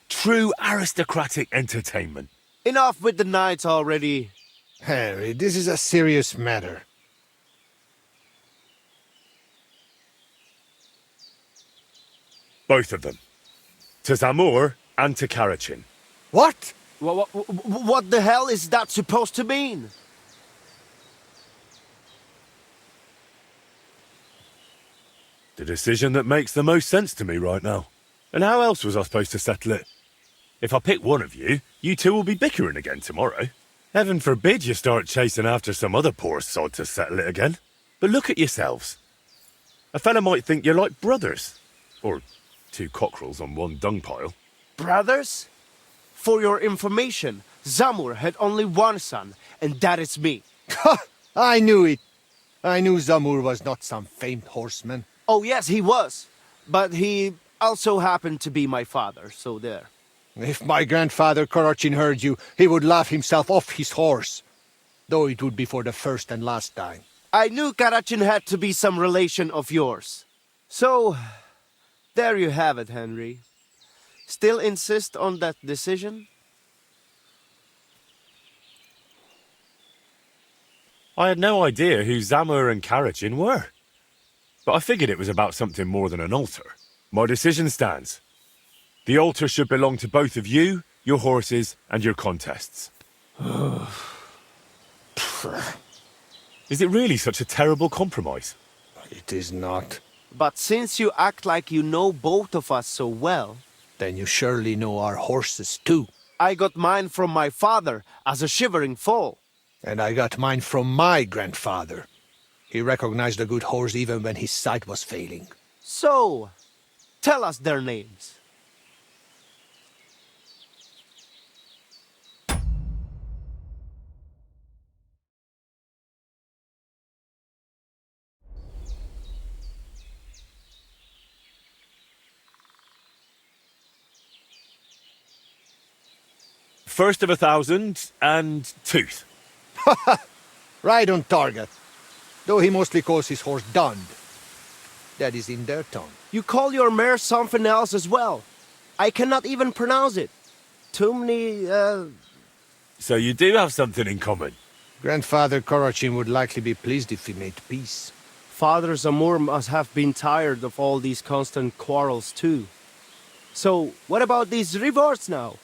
True aristocratic entertainment.
Enough with the knights already.
Harry, this is a serious matter.
Both of them. To Zamur and to Karachin.
What?
What the hell is that supposed to mean?
The decision that makes the most sense to me right now. And how else was I supposed to settle it? If I pick one of you, you two will be bickering again tomorrow. Heaven forbid you start chasing after some other poor sod to settle it again. But look at yourselves. A fella might think you're like brothers. Or 2 cockerels on one dung pile.
Brothers? For your information, Zamur had only one son, and that is me.
Ha! I knew it. I knew Zamur was not some famed horseman.
Oh yes, he was. But he also happened to be my father, so there.
If my grandfather Karachin heard you, he would laugh himself off his horse. Though it would be for the first and last time.
I knew Karachin had to be some relation of yours. So, there you have it, Henry. Still insist on that decision?
I had no idea who Zamur and Karachin were. But I figured it was about something more than an altar. My decision stands. The altar should belong to both of you, your horses, and your contests. Is it really such a terrible compromise?
It is not.
But since you act like you know both of us so well...
Then you surely know our horses too.
I got mine from my father as a shivering foal.
And I got mine from my grandfather. He recognized a good horse even when his sight was failing.
So, tell us their names.
First of 1,000 and Tooth.
Right on target. Though he mostly calls his horse Dund. That is in their tongue.
You call your mare something else as well. I cannot even pronounce it. Too many,
So you do have something in common.
Grandfather Karachin would likely be pleased if we made peace.
Father Zamur must have been tired of all these constant quarrels too. So, what about these rewards now?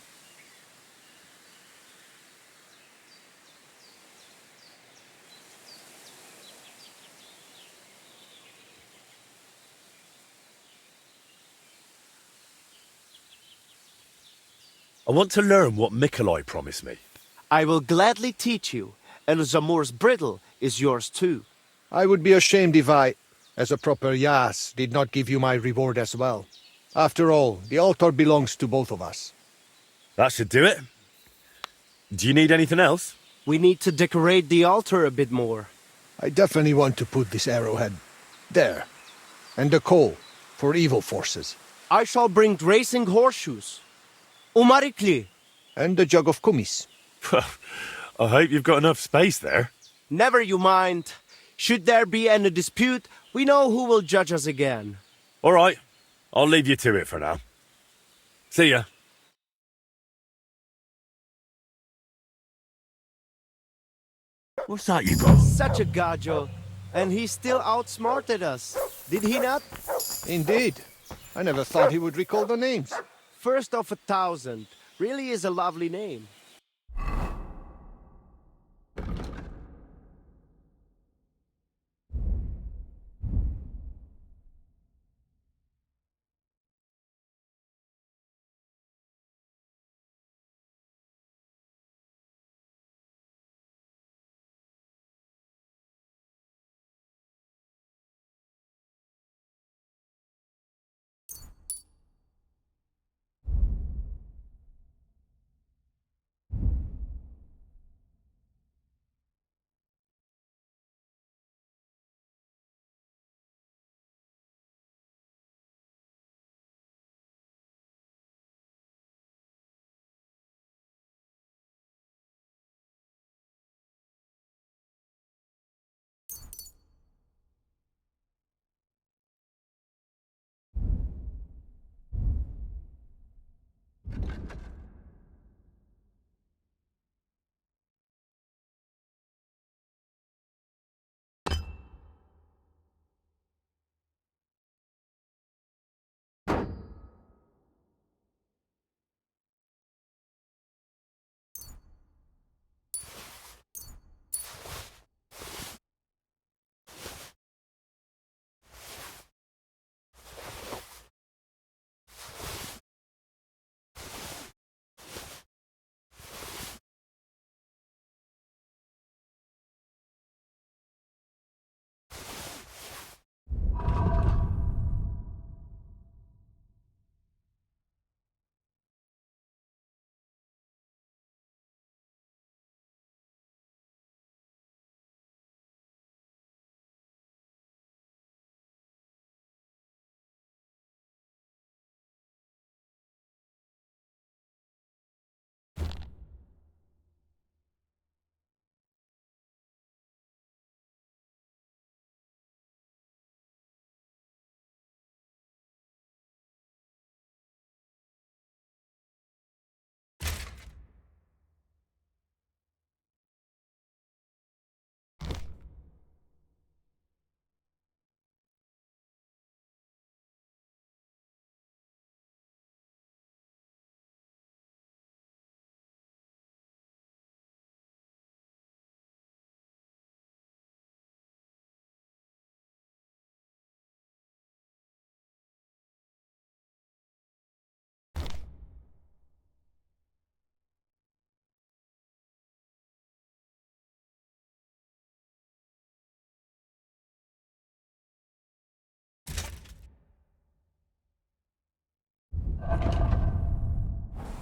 I want to learn what Mikolai promised me.
I will gladly teach you, and Zamor's bridle is yours too.
I would be ashamed if I, as a proper Yas, did not give you my reward as well. After all, the altar belongs to both of us.
That should do it. Do you need anything else?
We need to decorate the altar a bit more.
I definitely want to put this arrowhead there, and the coal for evil forces,
I shall bring racing horseshoes. Umarikli.
and the jug of kumis.
I hope you've got enough space there.
Never you mind. Should there be any dispute, we know who will judge us again.
All right, I'll leave you to it for now. See ya. What's that you got?
Such a gajo. And he still outsmarted us. Did he not?
Indeed. I never thought he would recall the names.
First of 1,000. Really is a lovely name.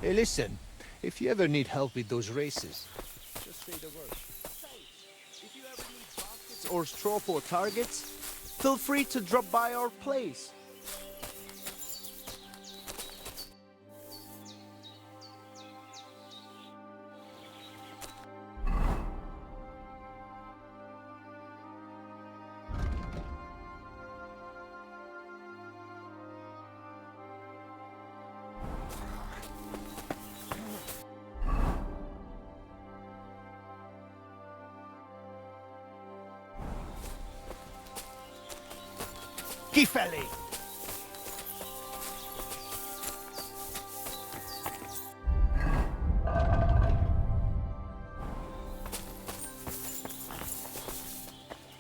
Hey, listen. If you ever need help with those races, just say the word.
If you ever need baskets or straw for targets, feel free to drop by our place.
Kifeli!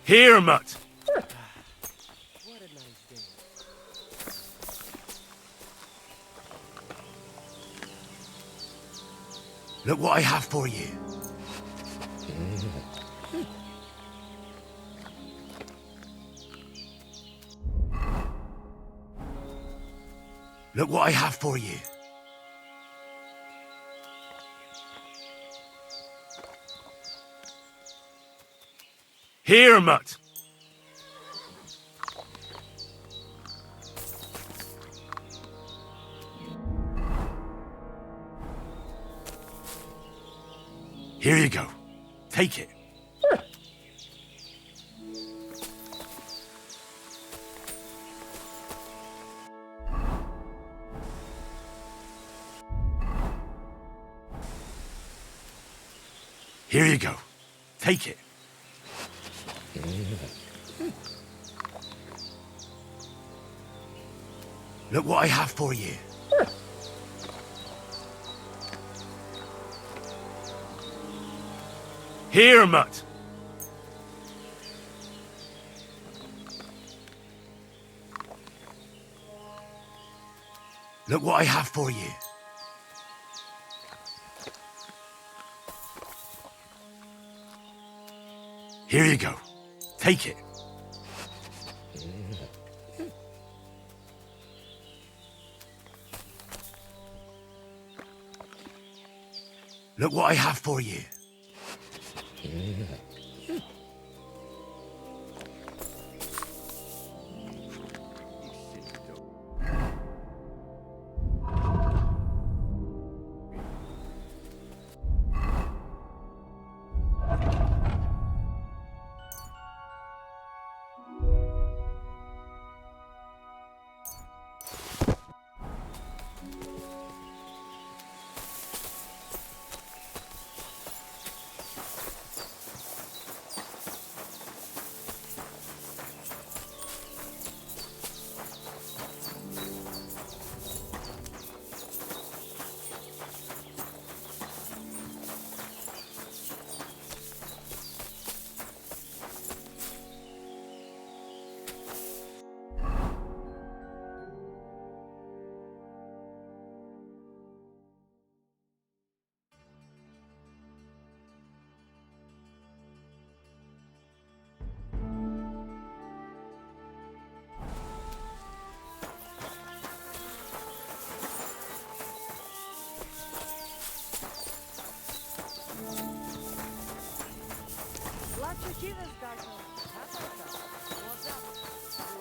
Here, Mutt!
What a nice day.
Look what I have for you. Look what I have for you. Here, mutt. Here you go. Take it. Here you go. Take it. Look what I have for you. Here, mutt. Look what I have for you. Here you go. Take it. Look what I have for you.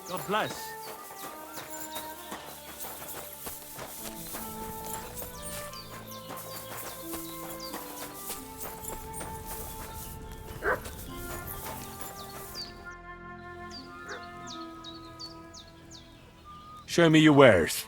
God bless.
Show me your wares.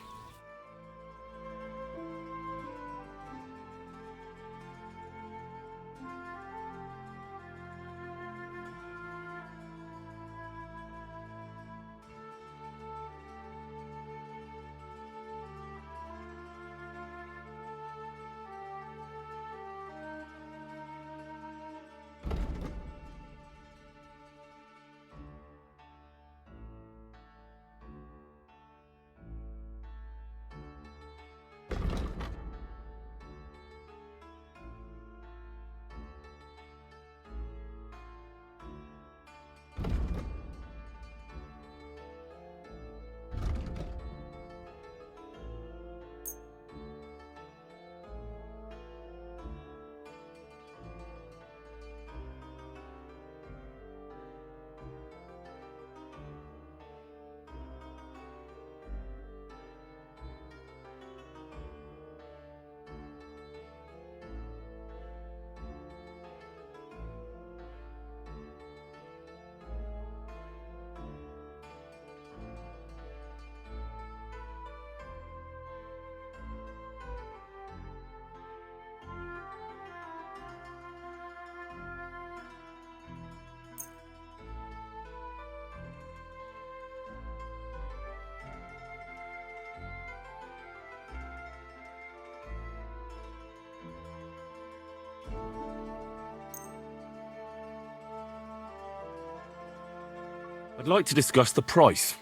I'd like to discuss the price.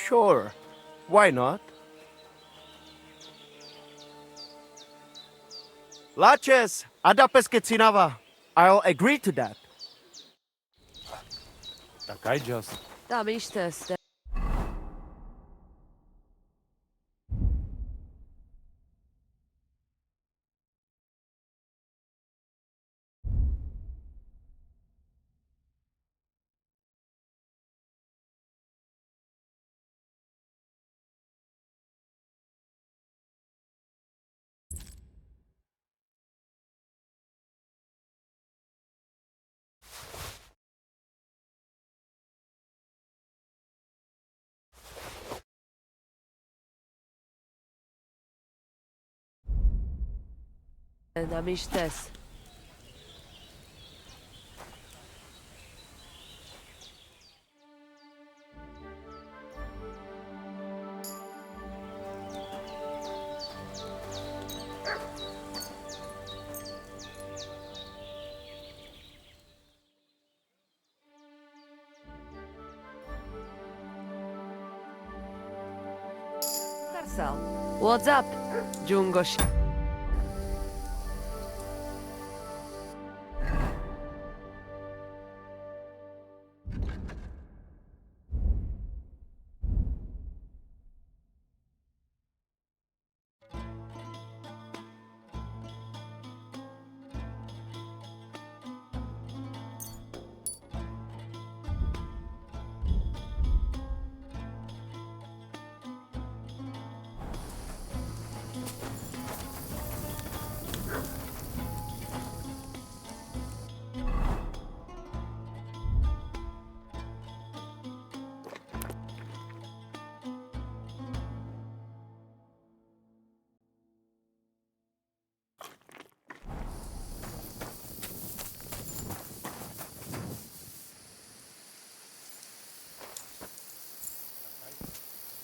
Sure. Why not? Laches, adapes kecinava. I'll agree to that.
Okay, just.
Tam ishtes. Tam ishtes. Tarsal. What's up, Jungosh?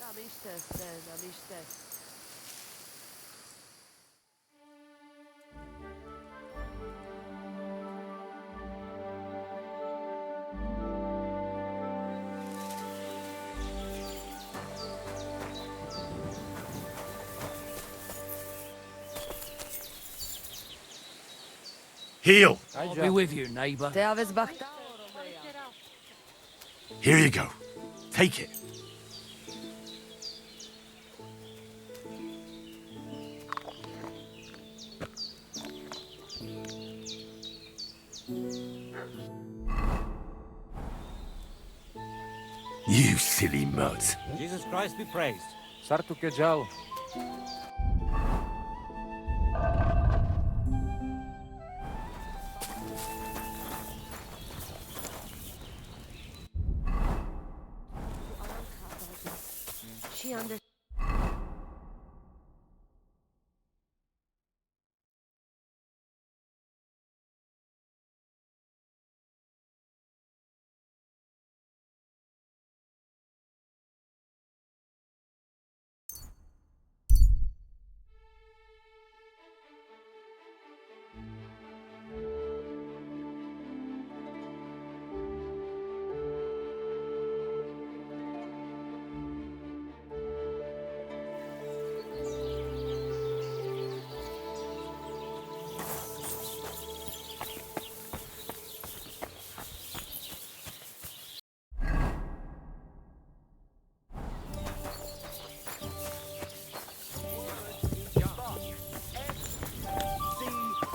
Tam ishtes.
Heal!
I'll be with you, neighbor.
Te aves bakta.
Here you go. Take it. You silly mutt.
Jesus Christ be praised. Sartu kejau.
She under.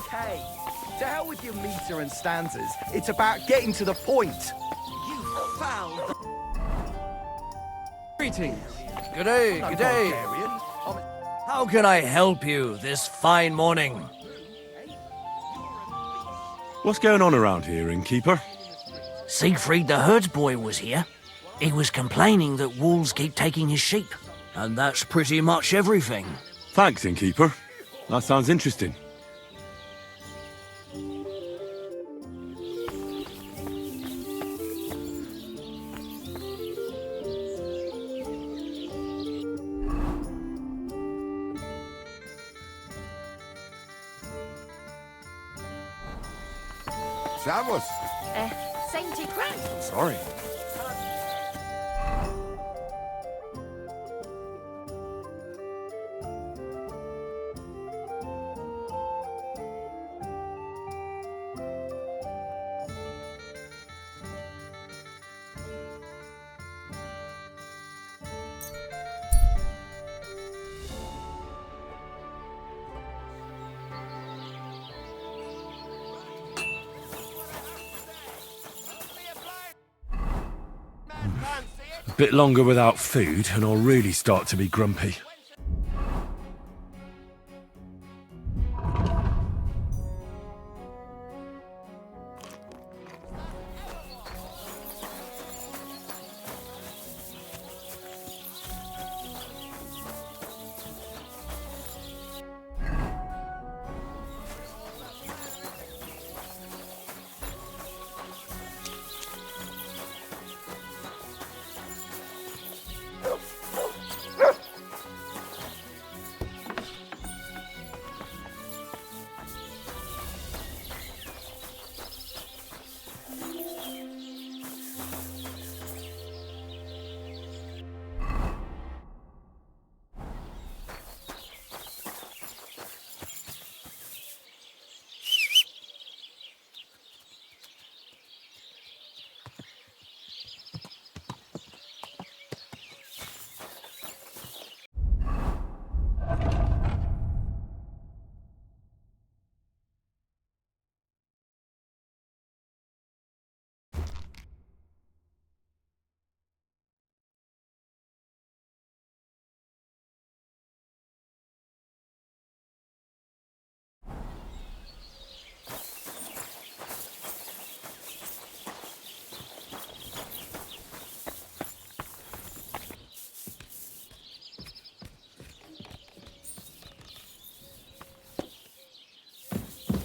Hey, to hell with your meter and stanzas. It's about getting to the point. You foul. Greetings.
Good day, good day. How can I help you this fine morning?
What's going on around here, innkeeper?
Siegfried the herdsboy was here. He was complaining that wolves keep taking his sheep. And that's pretty much everything.
Thanks, innkeeper. That sounds interesting.
Servus.
Sainty Christ.
Sorry. Bit longer without food, and I'll really start to be grumpy.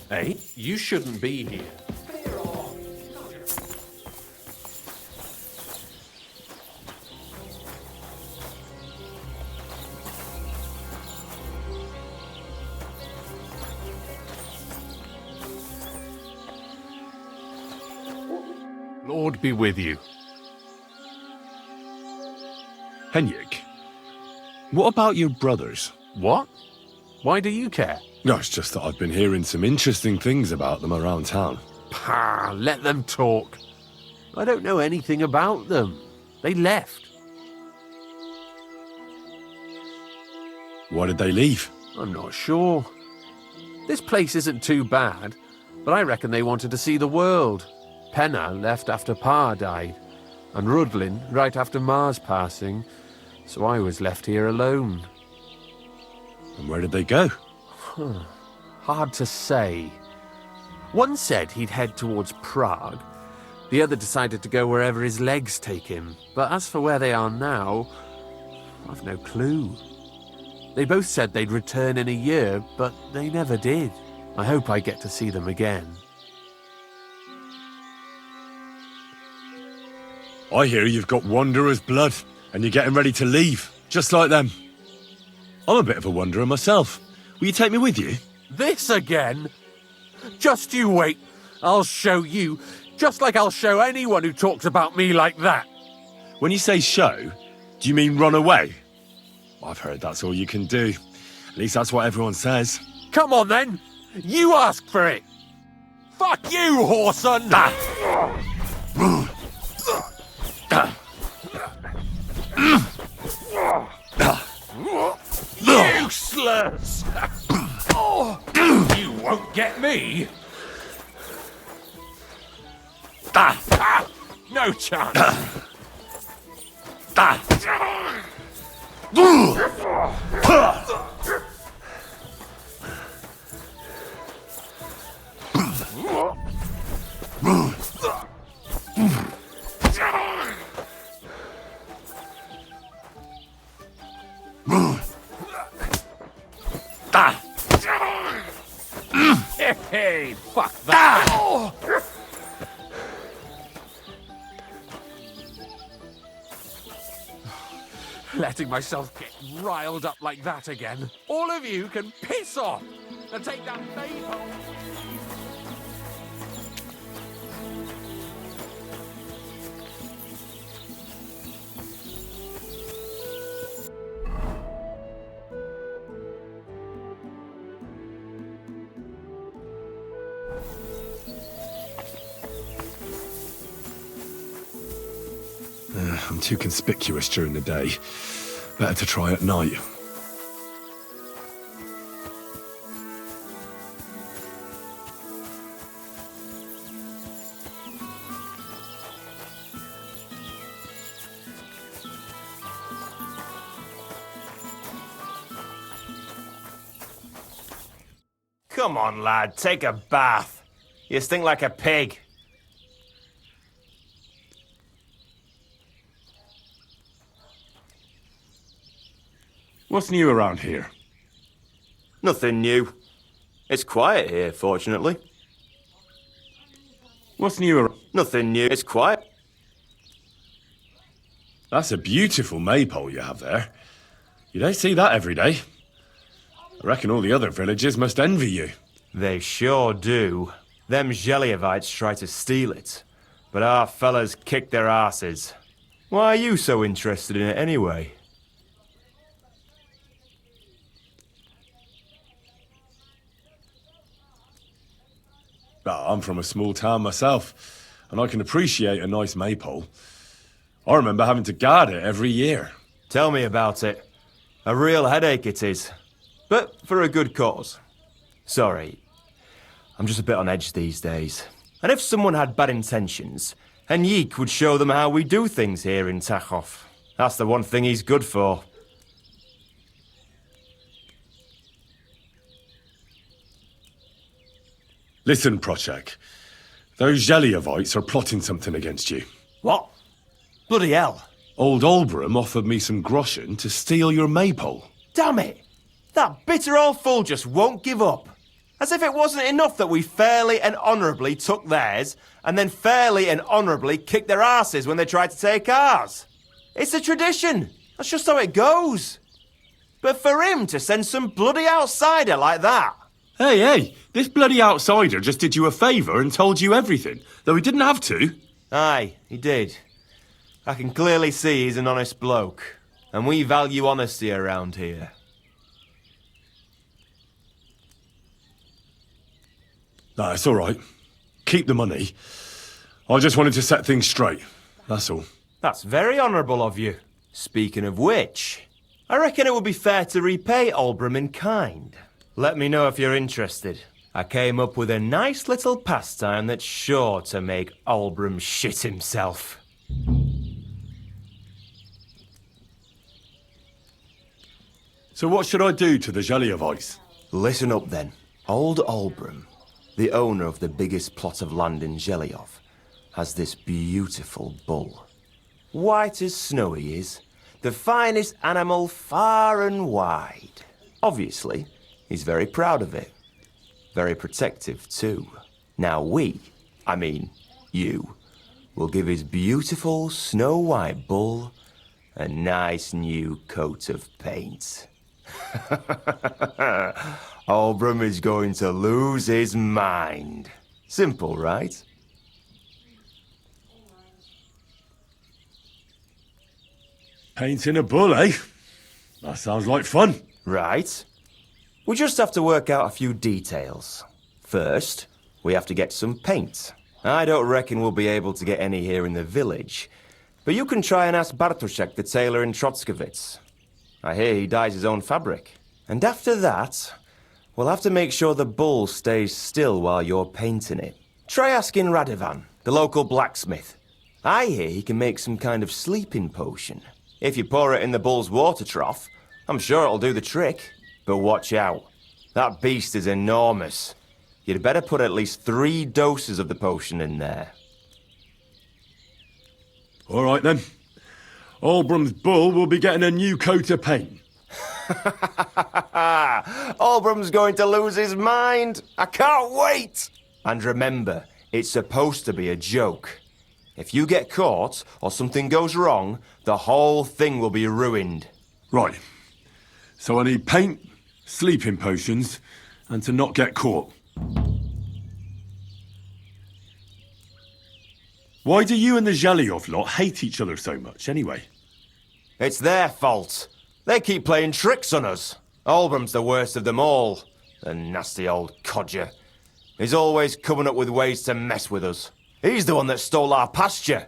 Hey, you shouldn't be here. Lord be with you.
Henrik, what about your brothers?
What? Why do you care?
No, it's just that I've been hearing some interesting things about them around town.
Pah, let them talk. I don't know anything about them. They left.
Why did they leave?
I'm not sure. This place isn't too bad, but I reckon they wanted to see the world. Penna left after Pa died, and Rudlin right after Ma's passing, so I was left here alone.
And where did they go?
Hard to say. One said he'd head towards Prague. The other decided to go wherever his legs take him. But as for where they are now, I've no clue. They both said they'd return in a year, but they never did. I hope I get to see them again.
I hear you've got wanderer's blood, and you're getting ready to leave, just like them. I'm a bit of a wanderer myself. Will you take me with you?
This again? Just you wait. I'll show you, just like I'll show anyone who talks about me like that.
When you say show, do you mean run away? I've heard that's all you can do. At least that's what everyone says.
Come on then. You ask for it. Fuck you, whoreson. Useless! You won't get me! No chance! Hey, fuck that! Letting myself get riled up like that again. All of you can piss off and take that babe home.
I'm too conspicuous during the day. Better to try at night.
Come on, lad, take a bath. You stink like a pig.
What's new around here?
Nothing new. It's quiet here, fortunately.
What's new around...
Nothing new. It's quiet.
That's a beautiful maypole you have there. You don't see that every day. I reckon all the other villagers must envy you.
They sure do. Them Geliovites try to steal it, but our fellas kick their asses. Why are you so interested in it anyway?
I'm from a small town myself, and I can appreciate a nice maypole. I remember having to guard it every year.
Tell me about it. A real headache it is. But for a good cause. Sorry. I'm just a bit on edge these days. And if someone had bad intentions, Henrik would show them how we do things here in Tachov. That's the one thing he's good for.
Listen, Prochek. Those Geliovites are plotting something against you.
What? Bloody hell.
Old Olbram offered me some groschen to steal your maypole.
Damn it! That bitter old fool just won't give up. As if it wasn't enough that we fairly and honourably took theirs, and then fairly and honourably kicked their asses when they tried to take ours. It's a tradition. That's just how it goes. But for him to send some bloody outsider like that...
Hey, this bloody outsider just did you a favour and told you everything, though he didn't have to.
Aye, he did. I can clearly see he's an honest bloke, and we value honesty around here.
Nah, it's all right. Keep the money. I just wanted to set things straight, that's all.
That's very honourable of you. Speaking of which, I reckon it would be fair to repay Olbram in kind. Let me know if you're interested. I came up with a nice little pastime that's sure to make Olbram shit himself.
So what should I do to the Geliovites?
Listen up then. Old Olbram, the owner of the biggest plot of land in Geliov, has this beautiful bull. White as snow he is, the finest animal far and wide. Obviously, he's very proud of it. Very protective too. Now you, will give his beautiful snow-white bull a nice new coat of paint. Olbram is going to lose his mind. Simple, right?
Painting a bull, eh? That sounds like fun.
Right. We just have to work out a few details. First, we have to get some paint. I don't reckon we'll be able to get any here in the village, but you can try and ask Bartoszek, the tailor in Trotskovitz. I hear he dyes his own fabric. And after that, we'll have to make sure the bull stays still while you're painting it. Try asking Radovan, the local blacksmith. I hear he can make some kind of sleeping potion. If you pour it in the bull's water trough, I'm sure it'll do the trick. But watch out. That beast is enormous. You'd better put at least 3 doses of the potion in there.
All right then. Olbram's bull will be getting a new coat of paint.
Olbram's going to lose his mind. I can't wait. And remember, it's supposed to be a joke. If you get caught or something goes wrong, the whole thing will be ruined.
Right. So I need paint, sleeping potions, and to not get caught. Why do you and the Geliov lot hate each other so much, anyway?
It's their fault. They keep playing tricks on us. Olbram's the worst of them all. The nasty old codger. He's always coming up with ways to mess with us. He's the one that stole our pasture.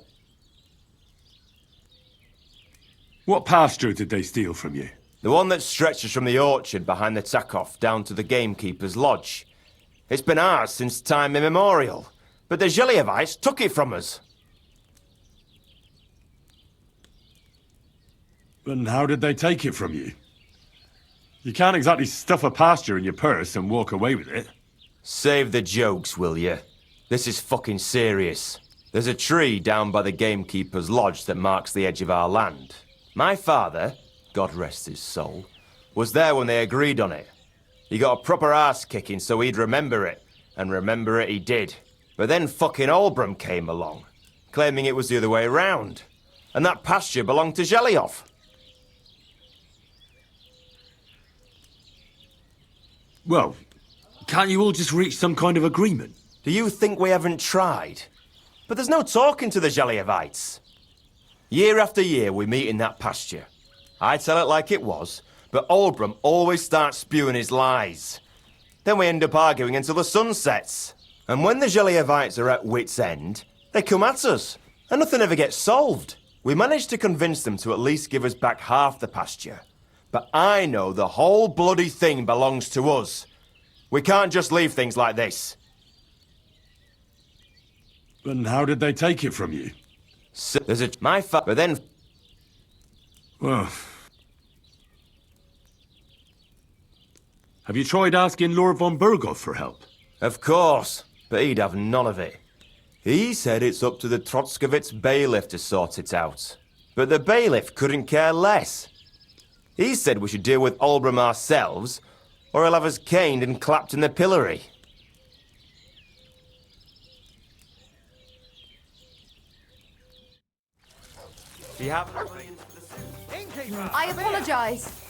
What pasture did they steal from you?
The one that stretches from the orchard behind the Takov down to the gamekeeper's lodge. It's been ours since time immemorial, but the Geliovites took it from us.
And how did they take it from you? You can't exactly stuff a pasture in your purse and walk away with it.
Save the jokes, will you? This is fucking serious. There's a tree down by the gamekeeper's lodge that marks the edge of our land. My father, God rest his soul, was there when they agreed on it. He got a proper arse kicking so he'd remember it, and remember it he did. But then fucking Olbram came along, claiming it was the other way round, and that pasture belonged to Zhelioff.
Well, can't you all just reach some kind of agreement?
Do you think we haven't tried? But there's no talking to the Zheliovites. Year after year we meet in that pasture. I tell it like it was, but Olbram always starts spewing his lies. Then we end up arguing until the sun sets. And when the Zheliovites are at wit's end, they come at us, and nothing ever gets solved. We managed to convince them to at least give us back half the pasture. But I know the whole bloody thing belongs to us. We can't just leave things like this.
And how did they take it from you?
So, but then...
Well... Have you tried asking Lord von Burgos for help?
Of course, but he'd have none of it. He said it's up to the Trotskovitz bailiff to sort it out. But the bailiff couldn't care less. He said we should deal with Olbram ourselves, or he'll have us caned and clapped in the pillory.
I apologize.